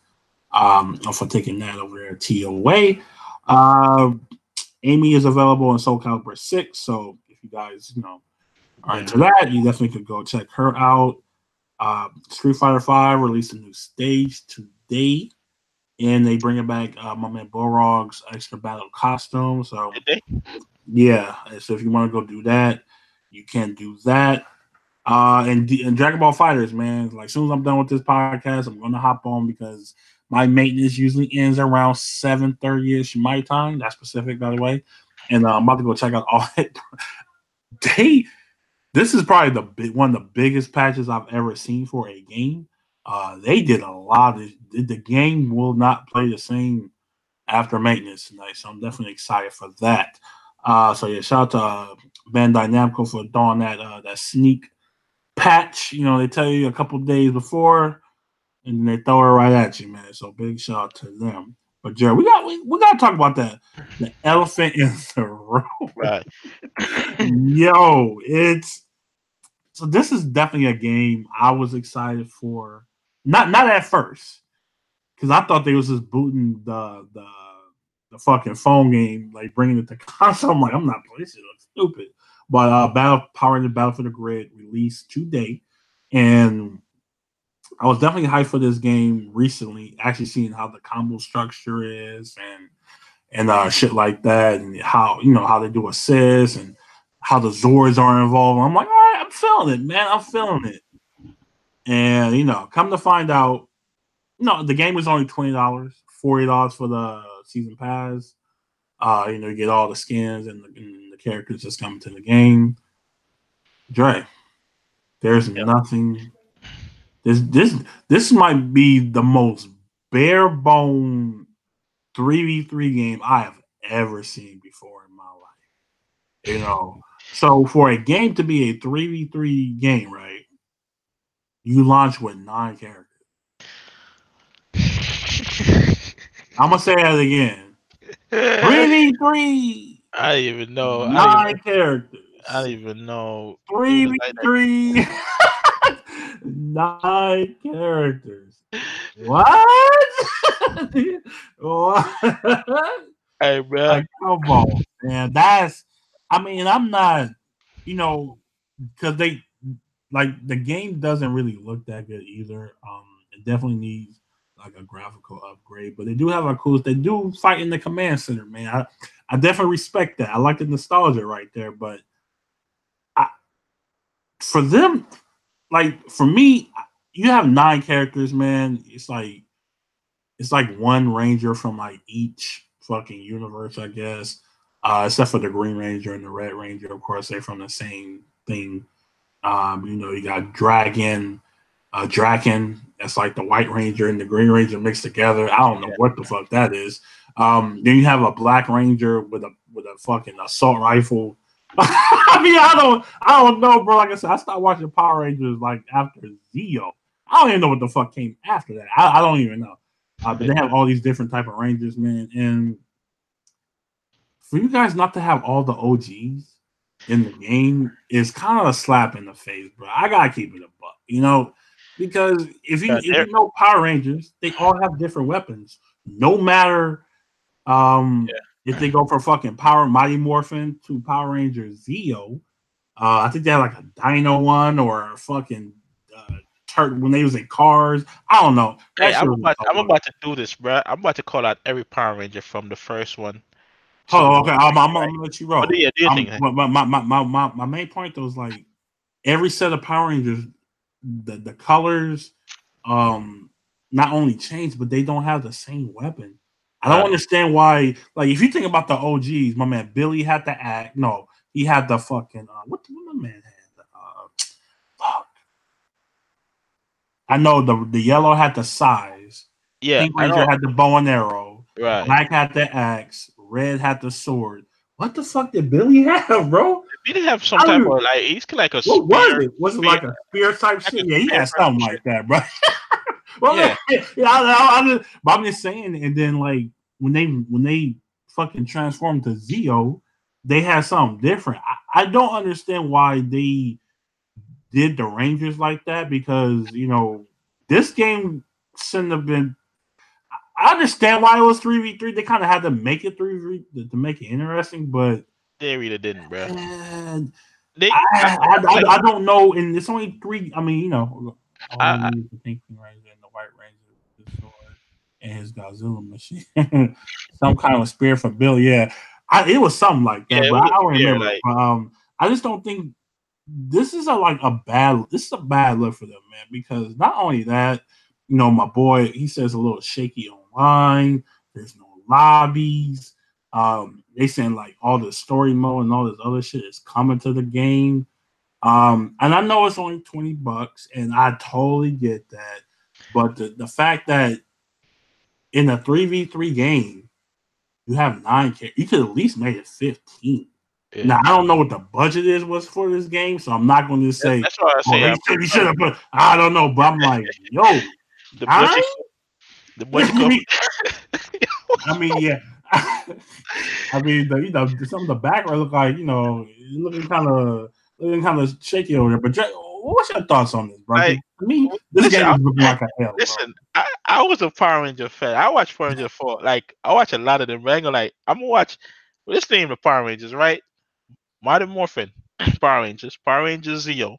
for taking that over there at TOA. Amy is available in Soul Calibur 6. So if you guys, are into that, you definitely could go check her out. Street Fighter 5 released a new stage today, and they bring it back my man Borog's extra battle costume. So yeah, so if you want to go do that, you can do that. And Dragon Ball Fighters, man. Like, as soon as I'm done with this podcast, I'm gonna hop on because my maintenance usually ends around 7:30ish my time. That's Pacific, by the way. And I'm about to go check out all it. This is probably one of the biggest patches I've ever seen for a game. They did a lot. The game will not play the same after maintenance tonight, so I'm definitely excited for that. So yeah, shout out to Bandai Namco for doing that sneak patch. They tell you a couple days before, and then they throw it right at you, man. So big shout out to them. But Jared, we got to talk about that. The elephant in the room. Right. Yo, so this is definitely a game I was excited for. Not at first, because I thought they was just booting the fucking phone game, like bringing it to console. I'm like, I'm not playing this. It looks stupid. But Power Rangers Battle for the Grid released today, and I was definitely hyped for this game recently. Actually, seeing how the combo structure is and shit like that, and how they do assists and how the Zords are involved. I'm like, all right, I'm feeling it, man. I'm feeling it. And come to find out, the game was only $20, $40 for the season pass. You get all the skins and the characters just coming to the game. Dre, there's nothing. This might be the most bare bone 3v3 game I have ever seen before in my life. So for a game to be a 3v3 game, right? You launch with 9 characters. I'm gonna say that again. 3v3. I don't even know. 9 characters. I don't even know. 3v3. 9 characters. What? What? Hey, bro. Like, come on, man. I'm not, because the game doesn't really look that good either. It definitely needs like a graphical upgrade, but they do have they do fight in the command center, man. I definitely respect that. I like the nostalgia right there, but for them, like for me, you have 9 characters, man. It's like one ranger from like each fucking universe, I guess. Except for the Green Ranger and the Red Ranger, of course, they're from the same thing. You got Draken. That's like the White Ranger and the Green Ranger mixed together. I don't know what the fuck that is. Then you have a Black Ranger with a fucking assault rifle. I don't know, bro. Like I said, I started watching Power Rangers like after Zeo. I don't even know what the fuck came after that. I don't even know. But they have all these different type of Rangers, man. And for you guys not to have all the OGs in the game is kind of a slap in the face, bro. I gotta keep it a buck. You know, because if you know Power Rangers, they all have different weapons. No matter if they go for fucking Power Mighty Morphin to Power Ranger Zeo, I think they had like a Dino one or a fucking when they was in cars. I don't know. Hey, I'm about to do this, bro. I'm about to call out every Power Ranger from the first one. Hold on, okay, I'm gonna let you roll. Do you think? My main point though is like every set of Power Rangers, the colors, not only change, but they don't have the same weapon. I don't understand why. Like, if you think about the OGs, my man Billy had the act. No, he had the fucking what my man had. Fuck. I know the yellow had the size. Yeah, Pink Ranger had the bow and arrow. Right. Black had the axe. Red had the sword. What the fuck did Billy have, bro? Did he have some type of like? He's like a spear. What was it? Was it like a spear type shit? Yeah, he had something like that, bro. Well, yeah, I'm just saying. And then like when they fucking transformed to Zeo, they had something different. I don't understand why they did the Rangers like that because this game shouldn't have been. I understand why it was 3v3. They kind of had to make it 3v3 to make it interesting, but they really didn't, bro. I don't know, and it's only 3. I mean, all the Pink Ranger and the White Ranger with his sword and his Godzilla machine, some kind of spear for Bill. Yeah, it was something like that, but I don't remember. I just don't think this is a bad look for them, man. Because not only that, my boy, he says a little shaky online. There's no lobbies. They saying like all the story mode and all this other shit is coming to the game. And I know it's only $20, and I totally get that. But the fact that in a 3v3 game, you have 9 characters, you could at least make it 15. Yeah. Now I don't know what the budget was for this game, so I'm not going to say. That's why I say you should have put. I don't know, but I'm like, yo, the budget. The budget. I mean, yeah. I mean, some of the background look like looking kind of shaky over there. But what's your thoughts on this, bro? I mean, this game is looking like a hell. Listen, I was a Power Ranger fan. I watched Power Ranger 4. Like, I watch a lot of them. I'm gonna watch. Let's name the Power Rangers, right? Mighty Morphin, Power Rangers Zeo,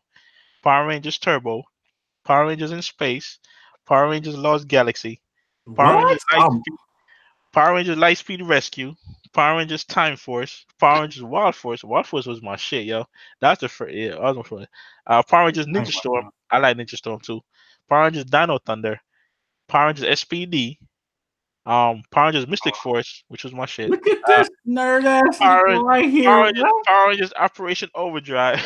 Power Rangers Turbo, Power Rangers in Space, Power Rangers Lost Galaxy, Power Rangers Lightspeed Rescue, Power Rangers Time Force, Power Rangers Wild Force. Wild Force was my shit, yo. That's the first. Yeah, I was my first. Power Rangers Ninja Storm. I like Ninja Storm too. Power Rangers Dino Thunder, Power Rangers SPD. Power Rangers Mystic Force, which was my shit. Look at this nerd ass right here. Power Rangers Operation Overdrive,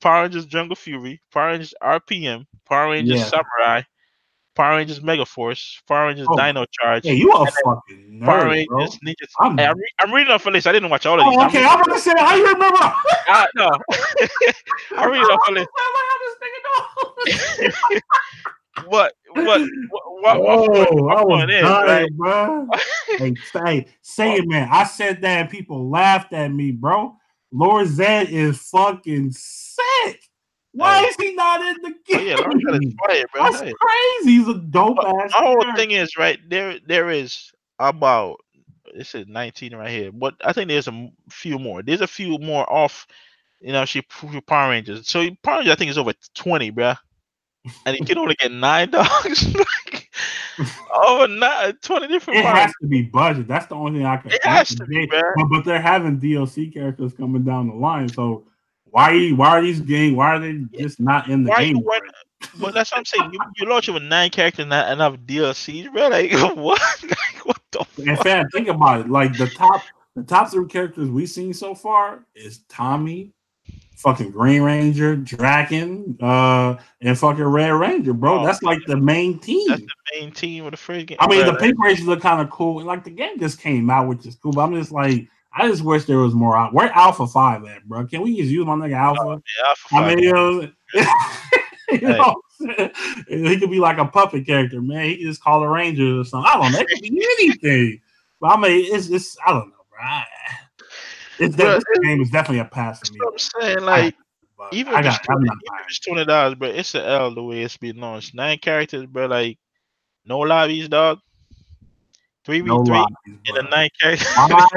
Power Rangers Jungle Fury, Power Rangers RPM, Power Rangers Samurai, Power Rangers Mega Force, Power Rangers Dino Charge. Yeah, you a fucking nerd, Power Rangers Ninja. I'm reading off a list. I didn't watch all of these. Okay, I'm gonna say how you remember. No, I'm reading off a list. What point is, right? Bro. Say it, man. I said that and people laughed at me, bro. Lord Zed is fucking sick. Why is he not in the game? Yeah, Lord Zed is fire, bro. That's crazy. He's a dope ass. My whole thing is right there is about this is 19 right here, but I think there's a few more. There's a few more off. Power Rangers. So Power Rangers, I think, is over 20, bro. And you can only get 9 dogs. Over 20 different. It has to be budget. That's the only thing I can. It has to be, but they're having DLC characters coming down the line. So why are these games? Why are they just not in the game? But that's what I'm saying. You launch it with 9 characters, not enough DLCs, bro. Like what? What the fuck? In fact, think about it. Like the top 3 characters we've seen so far is Tommy, fucking Green Ranger, Draken, and fucking Red Ranger, bro. That's like the main team. That's the main team of the first game. I mean, the Pink Rangers look kind of cool, and like the game just came out, which is cool. But I'm just like, I just wish there was more out. Where Alpha 5 at, bro? Can we just use my nigga Alpha? Alpha 5. He could be like a puppet character, man. He could just call the Rangers or something. I don't know. It could be anything. But I mean, it's I don't know, bro. This game is definitely a pass for me. I'm saying, like, but even if I'm not it's buying $20, bro, it's an L the way it's been launched. 9 characters, bro. Like no lobbies, dog. no 3v3 lobbies, in a bro. 9 characters. Why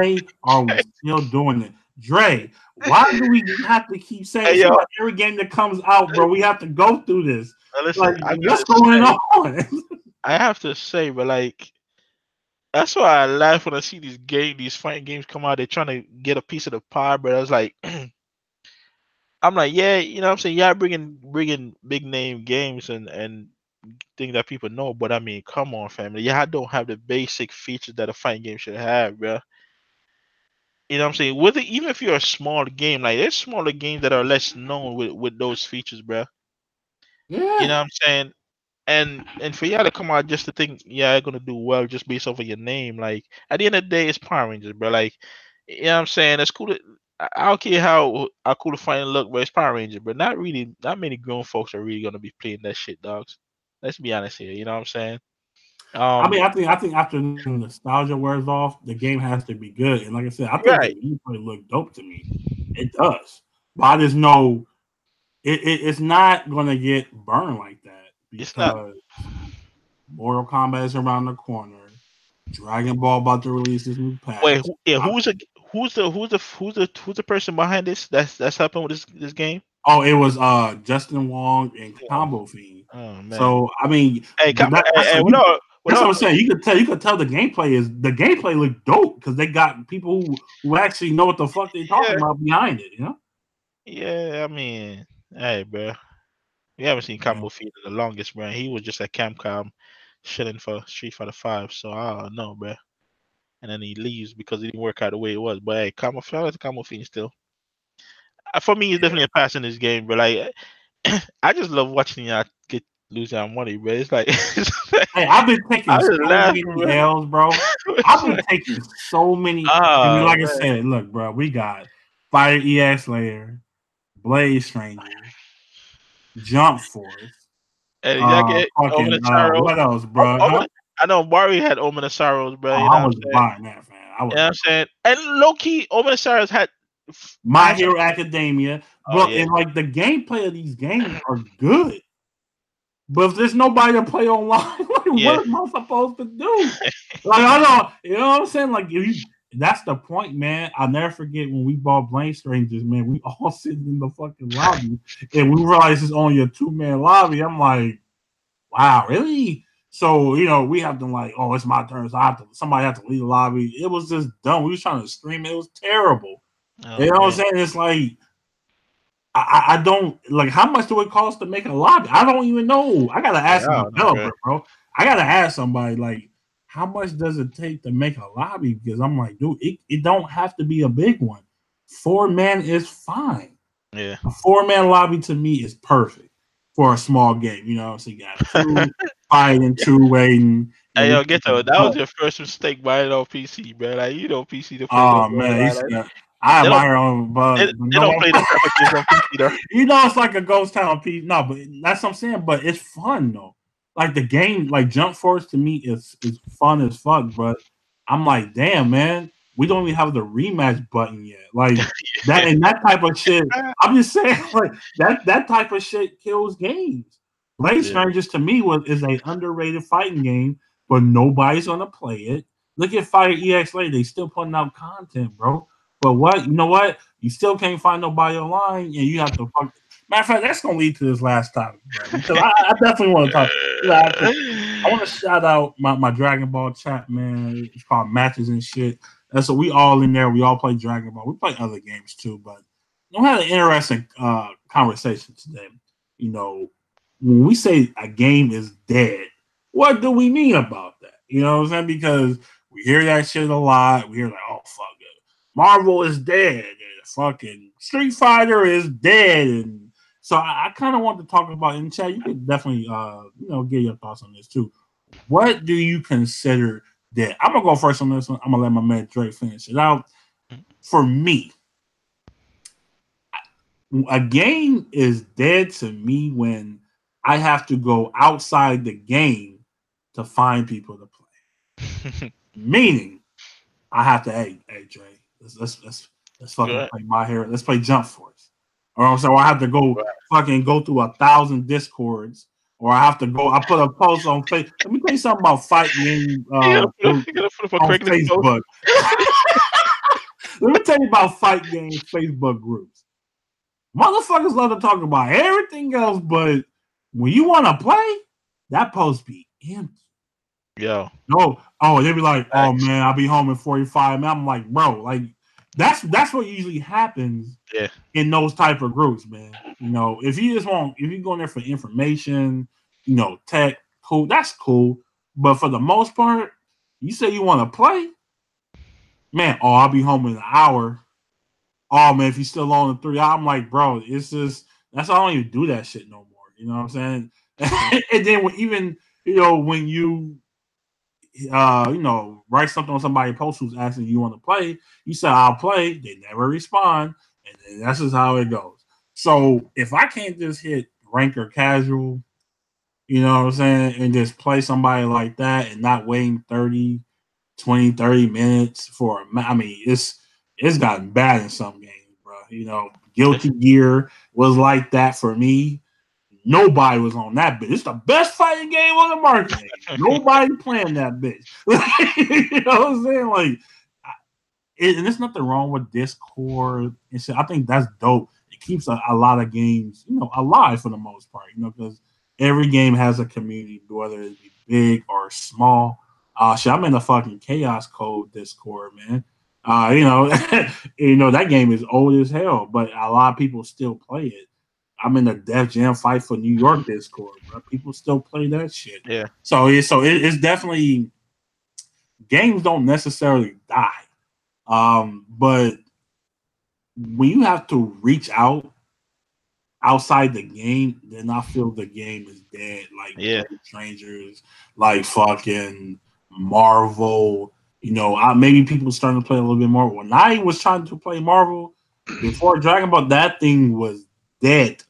are we still doing it? Dre, why do we have to keep saying Hey it's yo, like every game that comes out, bro? We have to go through this. listen, Like, what's going on? I have to say, but like that's why I laugh when I see these fighting games come out. They're trying to get a piece of the pie, but I was like, I'm like, yeah, you know what I'm saying? Yeah, bringing big name games and things that people know, but I mean, come on, family. Yeah, I don't have the basic features that a fighting game should have, bro. You know what I'm saying? Whether even if you're a small game, like there's smaller games that are less known with those features, bro. You Yeah, know what I'm saying? And for y'all to come out just to think, yeah, you're gonna do well just based off of your name, like at the end of the day, it's Power Rangers, bro. Like, you know what I'm saying? It's cool. I don't care how cool the fighting look, but it's Power Rangers, but not really. Not many grown folks are really gonna be playing that shit, dogs. Let's be honest here. You know what I'm saying? I mean, Um, I think after the nostalgia wears off, the game has to be good. And like I said, I think the right. gameplay look dope to me. It does, but I just know it's not gonna get burned like that It's not. because Mortal Kombat is around the corner. Dragon Ball about to release this new Wait, patch. yeah, who's the person behind this? That's helping with this game. Oh, it was Justin Wong and Yeah. Combo Fiend. Oh man. So I mean, Hey, come on. Hey, that's hey, what what up? What that's what up? I'm saying. You could tell the gameplay look dope because they got people who actually know what the fuck they're talking Yeah. about behind it. You know? Yeah, I mean, hey, bro. We haven't seen Yeah. Combo Feed in the longest, bro. He was just at Camcom shilling for Street Fighter 5, so I don't know, bro. And then he leaves because it didn't work out the way it was. But hey, shout out to Combo Fiend still. For me, it's definitely a pass in this game, but like, I just love watching y'all get lose our money, bro. It's like, Hey, I've been taking I just so laugh, many bro. L's, bro. I've been taking so many. I mean, Oh like I man, said, look, bro, we got Fire EX Layer, Blade Stranger, Jump Force, and y'all get fucking, Omen Sorrow. what else, bro? Huh? I know Mari had Omen of Sorrows, bro. Oh, You know I what I'm wasn't saying? buying that, man. I You know wasn't. what I'm saying? And low key, Omen of Sorrows My had some. Hero Academia, Oh but yeah, and like the gameplay of these games are good. But if there's nobody to play online, like, yeah, what am I supposed to do? Like I don't, you know what I'm saying? Like that's the point, man. I'll never forget when we bought Blame Strangers, man. We all sitting in the fucking lobby, and we realized it's only a 2-man lobby. I'm like, wow, really? So we have to like, oh, it's my turn. So somebody have to leave the lobby. It was just dumb. We was trying to stream it. It was terrible. You oh know what I'm man, saying? It's like I don't like how much do it cost to make a lobby? I don't even know. I gotta yeah, ask I a don't know, bro. developer, bro. I gotta ask somebody like how much does it take to make a lobby? Because I'm like, dude, it don't have to be a big one. 4-man is fine. Yeah. A 4-man lobby to me is perfect for a small game. So you got two fighting, two waiting, Hey and we yo, can get though. That go. was your first mistake buying it on PC, bro. Like PC to play those Oh man, online. Like, I they don't admire him, but they don't play those type of games on PC though. It's like a ghost town piece. No, but that's what I'm saying. But it's fun though. Like the game, like Jump Force to me is fun as fuck. But I'm like, damn, man, we don't even have the rematch button yet. Like that type of shit. I'm just saying, like that type of shit kills games. Blade Yeah. Strangers to me is a underrated fighting game, but nobody's gonna play it. Look at Fire EX Late. They still putting out content, bro. But what you know what? You still can't find nobody online, and you have to fuck. Matter of fact, that's gonna lead to this last topic, bro. Because I definitely want to talk. I want to shout out my Dragon Ball chat, man. It's called Matches and Shit. And so we all in there. We all play Dragon Ball. We play other games too, but we had an interesting conversation today. When we say a game is dead, what do we mean about that? You know what I'm saying? Because we hear that shit a lot. We hear like, oh fuck it, Marvel is dead, and fucking Street Fighter is dead, and so I kind of want to talk about in chat. You could definitely get your thoughts on this too. What do you consider dead? I'm gonna go first on this one. I'm gonna let my man Drake finish it out. For me, a game is dead to me when I have to go outside the game to find people to play. Meaning, I have to, hey Dre, let's fucking Good. play My Hero. Let's play Jump Force. Or so I have to go fucking go through 1,000 discords, or I have to go. I put a post on Facebook. Let me tell you something about fight game You groups gotta put up a on Craigslist post. Facebook. Let me tell you about fight game Facebook groups. Motherfuckers love to talk about everything else, but when you want to play, that post be empty. Yo. No, oh, they be like, oh man, I'll be home in 45 minutes. I'm like, bro, like that's what usually happens in those type of groups, man. You know, if you go in there for information, you know, tech, cool, that's cool. But for the most part, you say you want to play, man, oh, I'll be home in an hour. Oh man, if you're still on the 3 hour, I'm like, bro, it's just that's why I don't even do that shit no more. You know what I'm saying? And then when you write something on somebody post who's asking you want to play, you say I'll play, they never respond, and then that's just how it goes. So if I can't just hit rank or casual, you know what I'm saying, and just play somebody like that and not waiting 30 minutes for I mean, it's gotten bad in some games, bro. You know, Guilty Gear was like that for me. Nobody was on that bitch. It's the best fighting game on the market. Nobody playing that bitch. You know what I'm saying? Like, and there's nothing wrong with Discord and shit. I think that's dope. It keeps a lot of games, you know, alive for the most part. You know, because every game has a community, whether it be big or small. Shit, I'm in the fucking Chaos Code Discord, man. You know, that game is old as hell, but a lot of people still play it. I'm in the Def Jam Fight for New York Discord, bro. People still play that shit. Yeah. So it's definitely games don't necessarily die, but when you have to reach outside the game, then I feel the game is dead. Like Strangers, like fucking Marvel. You know, maybe people starting to play a little bit more. When I was trying to play Marvel before Dragon Ball, that thing was dead.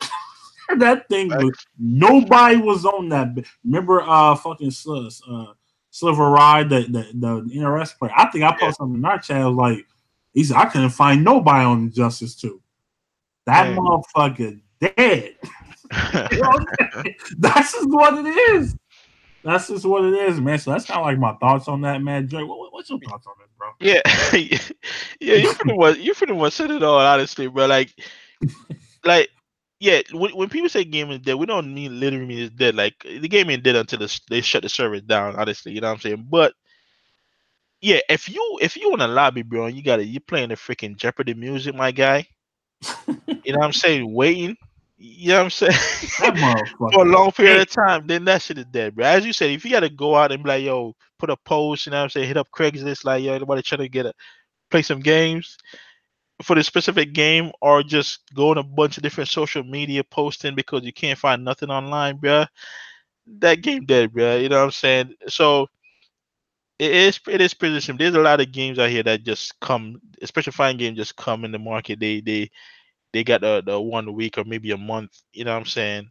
That thing was nobody was on that. Remember, fucking Silver Ride, the NRS player. I think I posted something in our chat. Like, he said I couldn't find nobody on Injustice 2. That motherfucker dead. You know that's just what it is. That's just what it is, man. So that's kind of like my thoughts on that, man. Dre, what's your thoughts on this, bro? Yeah, you pretty much said it all, honestly, bro. Like, yeah. When people say game is dead, we don't mean literally mean it's dead. Like the game ain't dead until they shut the server down. Honestly, you know what I'm saying? But yeah, if you in a lobby, bro, and you playing the freaking Jeopardy music, my guy. You know what I'm saying? Waiting. You know what I'm saying? For a long period of time, then that shit is dead, bro. As you said, if you gotta go out and be like, yo, put a post, you know what I'm saying, hit up Craigslist, like, yo, everybody trying to play some games for the specific game, or just go on a bunch of different social media posting because you can't find nothing online, bro. That game dead, bro. You know what I'm saying? So it is pretty simple. There's a lot of games out here that just come, especially fighting games, just come in the market. They got the 1 week or maybe a month, you know what I'm saying?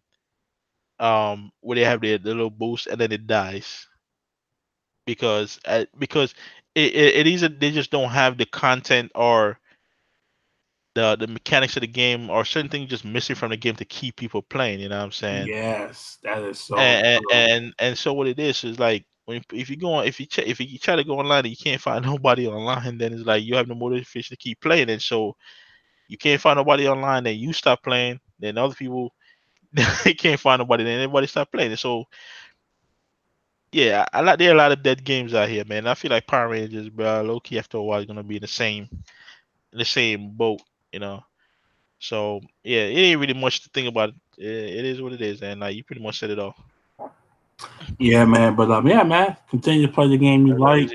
Where they have the little boost and then it dies because it either they just don't have the content or the mechanics of the game, or certain things just missing from the game to keep people playing. You know what I'm saying? Yes, that is so. And so what it is like if you try to go online and you can't find nobody online, then it's like you have no motivation to keep playing, and so you can't find nobody online, then you stop playing, then other people they can't find nobody, then everybody stop playing. And so yeah, there are a lot of dead games out here, man. I feel like Power Rangers, bro, low key after a while is gonna be in the same boat, you know. So yeah, it ain't really much to think about. It is what it is, and you pretty much said it all. Yeah, man. But yeah, man. Continue to play the game you like.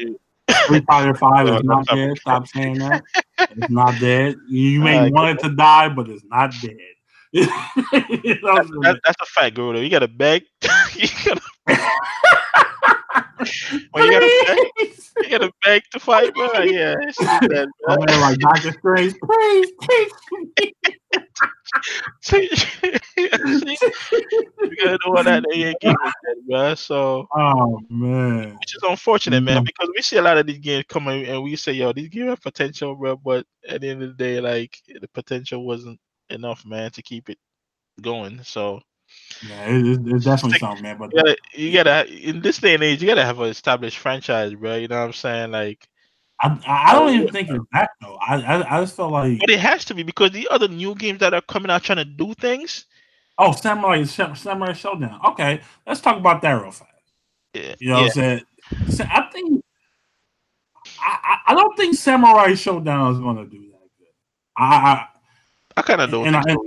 Street Fighter 5 is not dead. Stop saying that. It's not dead. You may want it to die, but it's not dead. That's a fact, Gordo. You gotta beg. You gotta beg to fight, bro. Yeah, it's dead, bro. I'm like Dr. Strange, please. You gotta know what that game is dead, bro. So, oh man, which is unfortunate, man, because we see a lot of these games coming and we say, yo, these games have potential, bro. But at the end of the day, like the potential wasn't enough, man, to keep it going. So Yeah, it's definitely stick, something, man. But you gotta in this day and age, you gotta have an established franchise, bro. You know what I'm saying? Like, I don't even think it's that though. I just felt like but it has to be because the other new games that are coming out trying to do things. Samurai Showdown. Okay, let's talk about that real fast. Yeah, You know what yeah. I'm saying? So I think I don't think Samurai Showdown is gonna do that good. I kind of don't And think so.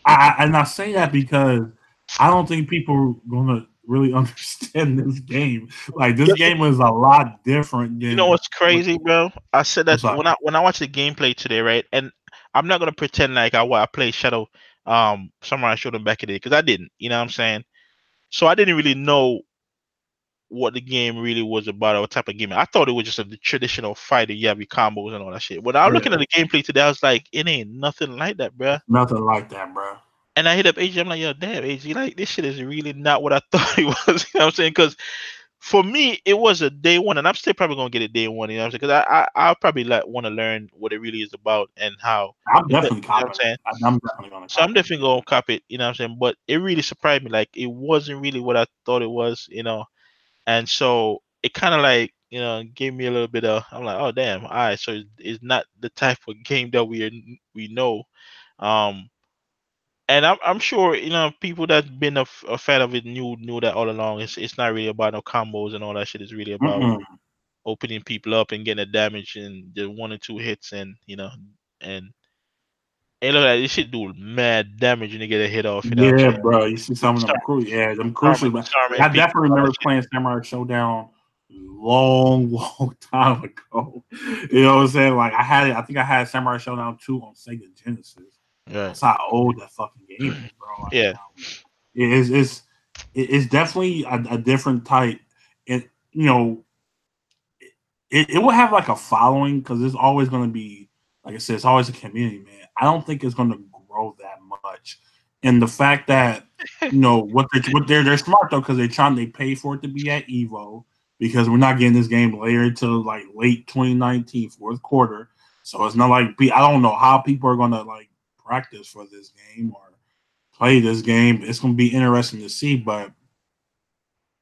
I say that because I don't think people are gonna really understand this game. Like this Yeah, game is a lot different you know than what's crazy, bro? I said that what's up. when I watched the gameplay today, right? And I'm not gonna pretend like I played Shadow Samurai Showdown back in the day because I didn't. You know what I'm saying? So I didn't really know what the game really was about or what type of game. I thought it was just a traditional fighter, you have your combos and all that shit. When I was looking at Yeah, the gameplay today, I was like, it ain't nothing like that, bro. it's nothing like that, bro. And I hit up AG. I'm like, yo, damn, AG, like this shit is really not what I thought it was. You know what I'm saying? Because for me, it was a day one, and I'm still probably gonna get it day one. You know what I'm saying? Because I'll probably like want to learn what it really is about and how. I'm You know definitely what I'm copping it. saying? I'm definitely gonna So I'm cop it. definitely gonna cop it. You know what I'm saying? But it really surprised me. Like it wasn't really what I thought it was. You know, and so it kind of like gave me a little bit of. I'm like, oh damn, all right. So it's not the type of game that we know. Um, and I'm sure people that's been a fan of it knew that all along. It's not really about no combos and all that shit. It's really about Mm-mm. opening people up and getting a damage and just one or two hits and and look like this shit do mad damage when you get a hit off. You know what I'm Yeah, saying? bro. You see some of them Start them crucial. But disarming I people. definitely All that remember shit. playing Samurai Showdown long time ago. You know what I'm saying? Like I think I had Samurai Showdown 2 on Sega Genesis. Right. That's how old that fucking game is, bro. Like, Yeah. it's definitely a different type. And you know, it will have like a following because it's always going to be, like I said, it's always a community, man. I don't think it's going to grow that much. And the fact that they're smart though because they pay for it to be at Evo because we're not getting this game later until like late 2019 fourth quarter. So it's not like I don't know how people are going to like practice for this game or play this game. It's going to be interesting to see, but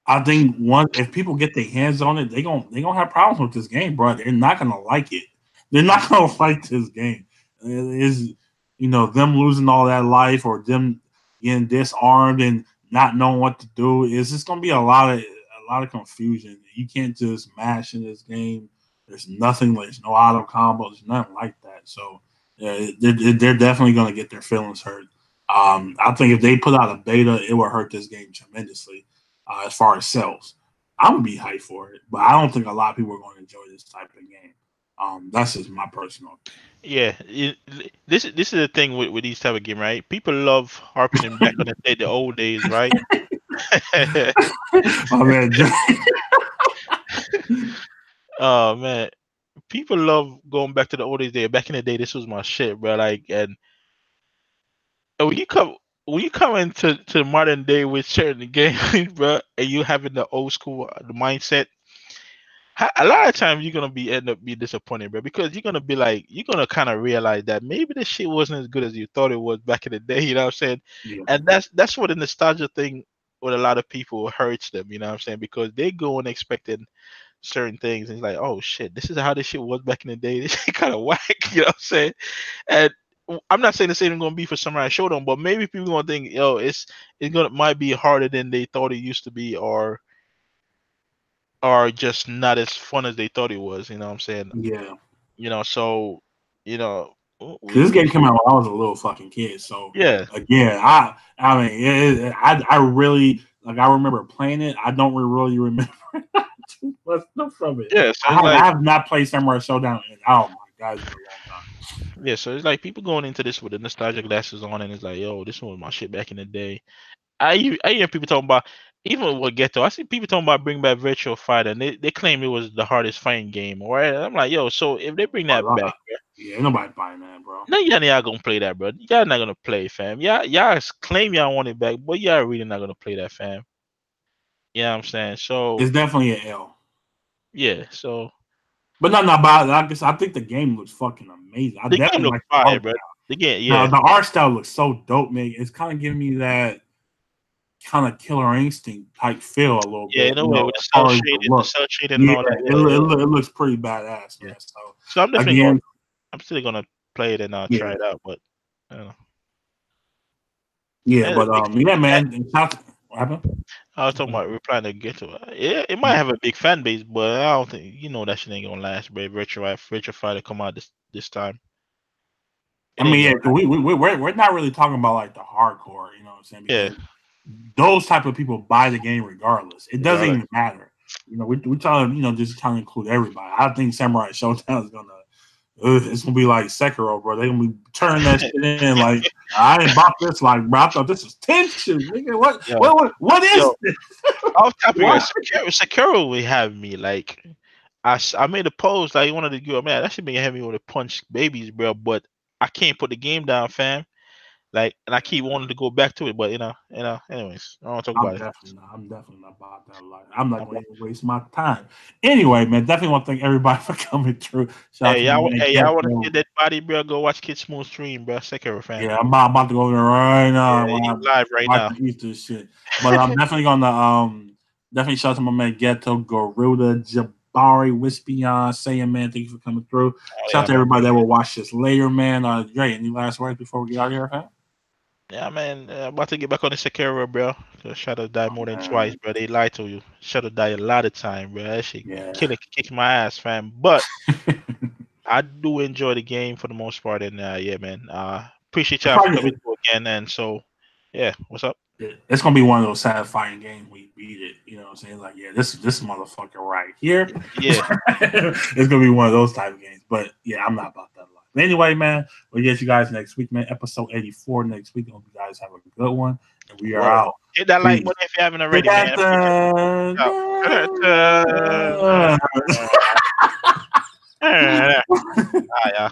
I think if people get their hands on it, they gonna have problems with this game, bro. They're not gonna like it. They're not gonna like this game. It is them losing all that life or them getting disarmed and not knowing what to do. It's just gonna be a lot of confusion. You can't just mash in this game. There's nothing. There's no auto combo. There's nothing like that. So they're definitely gonna get their feelings hurt. I think if they put out a beta, it would hurt this game tremendously as far as sales. I'm gonna be hyped for it, but I don't think a lot of people are going to enjoy this type of game. That's just my personal opinion. Yeah. This is the thing with these type of game, right? People love harping them back on the old days, right? Oh man, Oh man, people love going back to the old days. Back in the day, this was my shit, bro. Like, and when you come into the modern day with certain games, bro, and you having the old school the mindset, a lot of times you're gonna end up being disappointed, bro, because you're gonna be like you're gonna kind of realize that maybe this shit wasn't as good as you thought it was back in the day. You know what I'm saying? yeah, And that's what the nostalgia thing with a lot of people hurts them. You know what I'm saying? Because they go and expecting certain things, and it's like, oh shit, this is how this shit was back in the day. This shit kind of whack. You know what I'm saying? And I'm not saying the same gonna be for Samurai Showdown, but maybe people gonna think, yo, it's gonna might be harder than they thought it used to be, or just not as fun as they thought it was. You know what I'm saying? yeah. So you know This we game came out when I was a little fucking kid. So yeah. again, I mean, I really like. I remember playing it. I don't really remember too much stuff from it. Yeah, so I it's have, like I have not played Samurai Showdown in oh my god, it's been a long time. so it's like people going into this with the nostalgia glasses on, and it's like, yo, this one was my shit back in the day. I hear people talking about even with Ghetto. I see people talking about bring back Virtual Fighter, and they claim it was the hardest fighting game. Or I'm like, yo, so if they bring that back, Yeah, ain't nobody buying that, bro. now y'all gonna play that, bro. Y'all not gonna play, fam. Y'all claim y'all want it back, but y'all really not gonna play that, fam. You know what I'm saying? So It's definitely an L. yeah, so But not about it. I think the game looks fucking amazing. I the game definitely looks like the fire, art bro. style. Again, Now yeah, the art style looks so dope, man. It's kind of giving me that kind of Killer Instinct type feel a little yeah. bit, In a you way, know, with as far as the the look. cell shading and Yeah, all that. it looks pretty badass, Yeah. man. So So I'm definitely going. again, I'm still gonna play it and try yeah, it out. But you know, yeah, and but yeah, man. What happened? I was talking about we're planning to get to it. Yeah, it might have a big fan base, but I don't think that shit ain't gonna last, bro. Virtual Fighter come out this time. I It ain't mean, yeah, gonna. 'cause we're not really talking about like the hardcore, you know what I'm saying? Yeah, Because those type of people buy the game regardless. It doesn't regardless. even matter. You know, we trying to just trying to include everybody. I think Samurai Showdown is gonna it's gonna be like Sekiro, bro. They gonna be turning that shit in like I ain't bought this like bro. I thought this was tension, nigga. Yo, What is yo, this? off topic, What? Sekiro will have me like. I made a post like one of the girl, man. That should be having me with to punch babies, bro. But I can't put the game down, fam. Like, and I keep wanting to go back to it, but anyways, I don't want to talk about it. I'm definitely not about that life. I'm not going to waste my time. Anyway, man, definitely want to thank everybody for coming through. Shout out to my man. Y'all want to see that body, bro? Go watch Kid Smooth stream, bro. Sekiro, fam. Yeah, I'm about to go there right Yeah, now. he I'm live right now. watching Easter shit. But I'm definitely gonna definitely shout out to my man Ghetto, Garuda, Jabari, Wispion, saying man, thank you for coming through. Oh Shout out yeah, to man. everybody that will watch this later, man. Dre, any last words before we get out of here, fam? Yeah, man. I'm about to get back on the Sekiro, bro. The Shadow die Oh, more than twice, man. bro. They lied to you. Shadow die a lot of time, bro. That shit Yeah. kick my ass, fam. But I do enjoy the game for the most part, and yeah, man. Appreciate y'all for coming Probably, through again, and so yeah, what's up? it's gonna be one of those satisfying games we beat it. You know what I'm saying? Like, yeah, this motherfucker right here. Yeah, It's gonna be one of those type of games. But yeah, I'm not about that life. But anyway, man, we'll get you guys next week, man. Episode 84 next week. Hope you guys have a good one. And we are word. out. Hit that like Peace. button if you haven't Hit already, man. that Appreciate it. Out. the- Ah, yeah.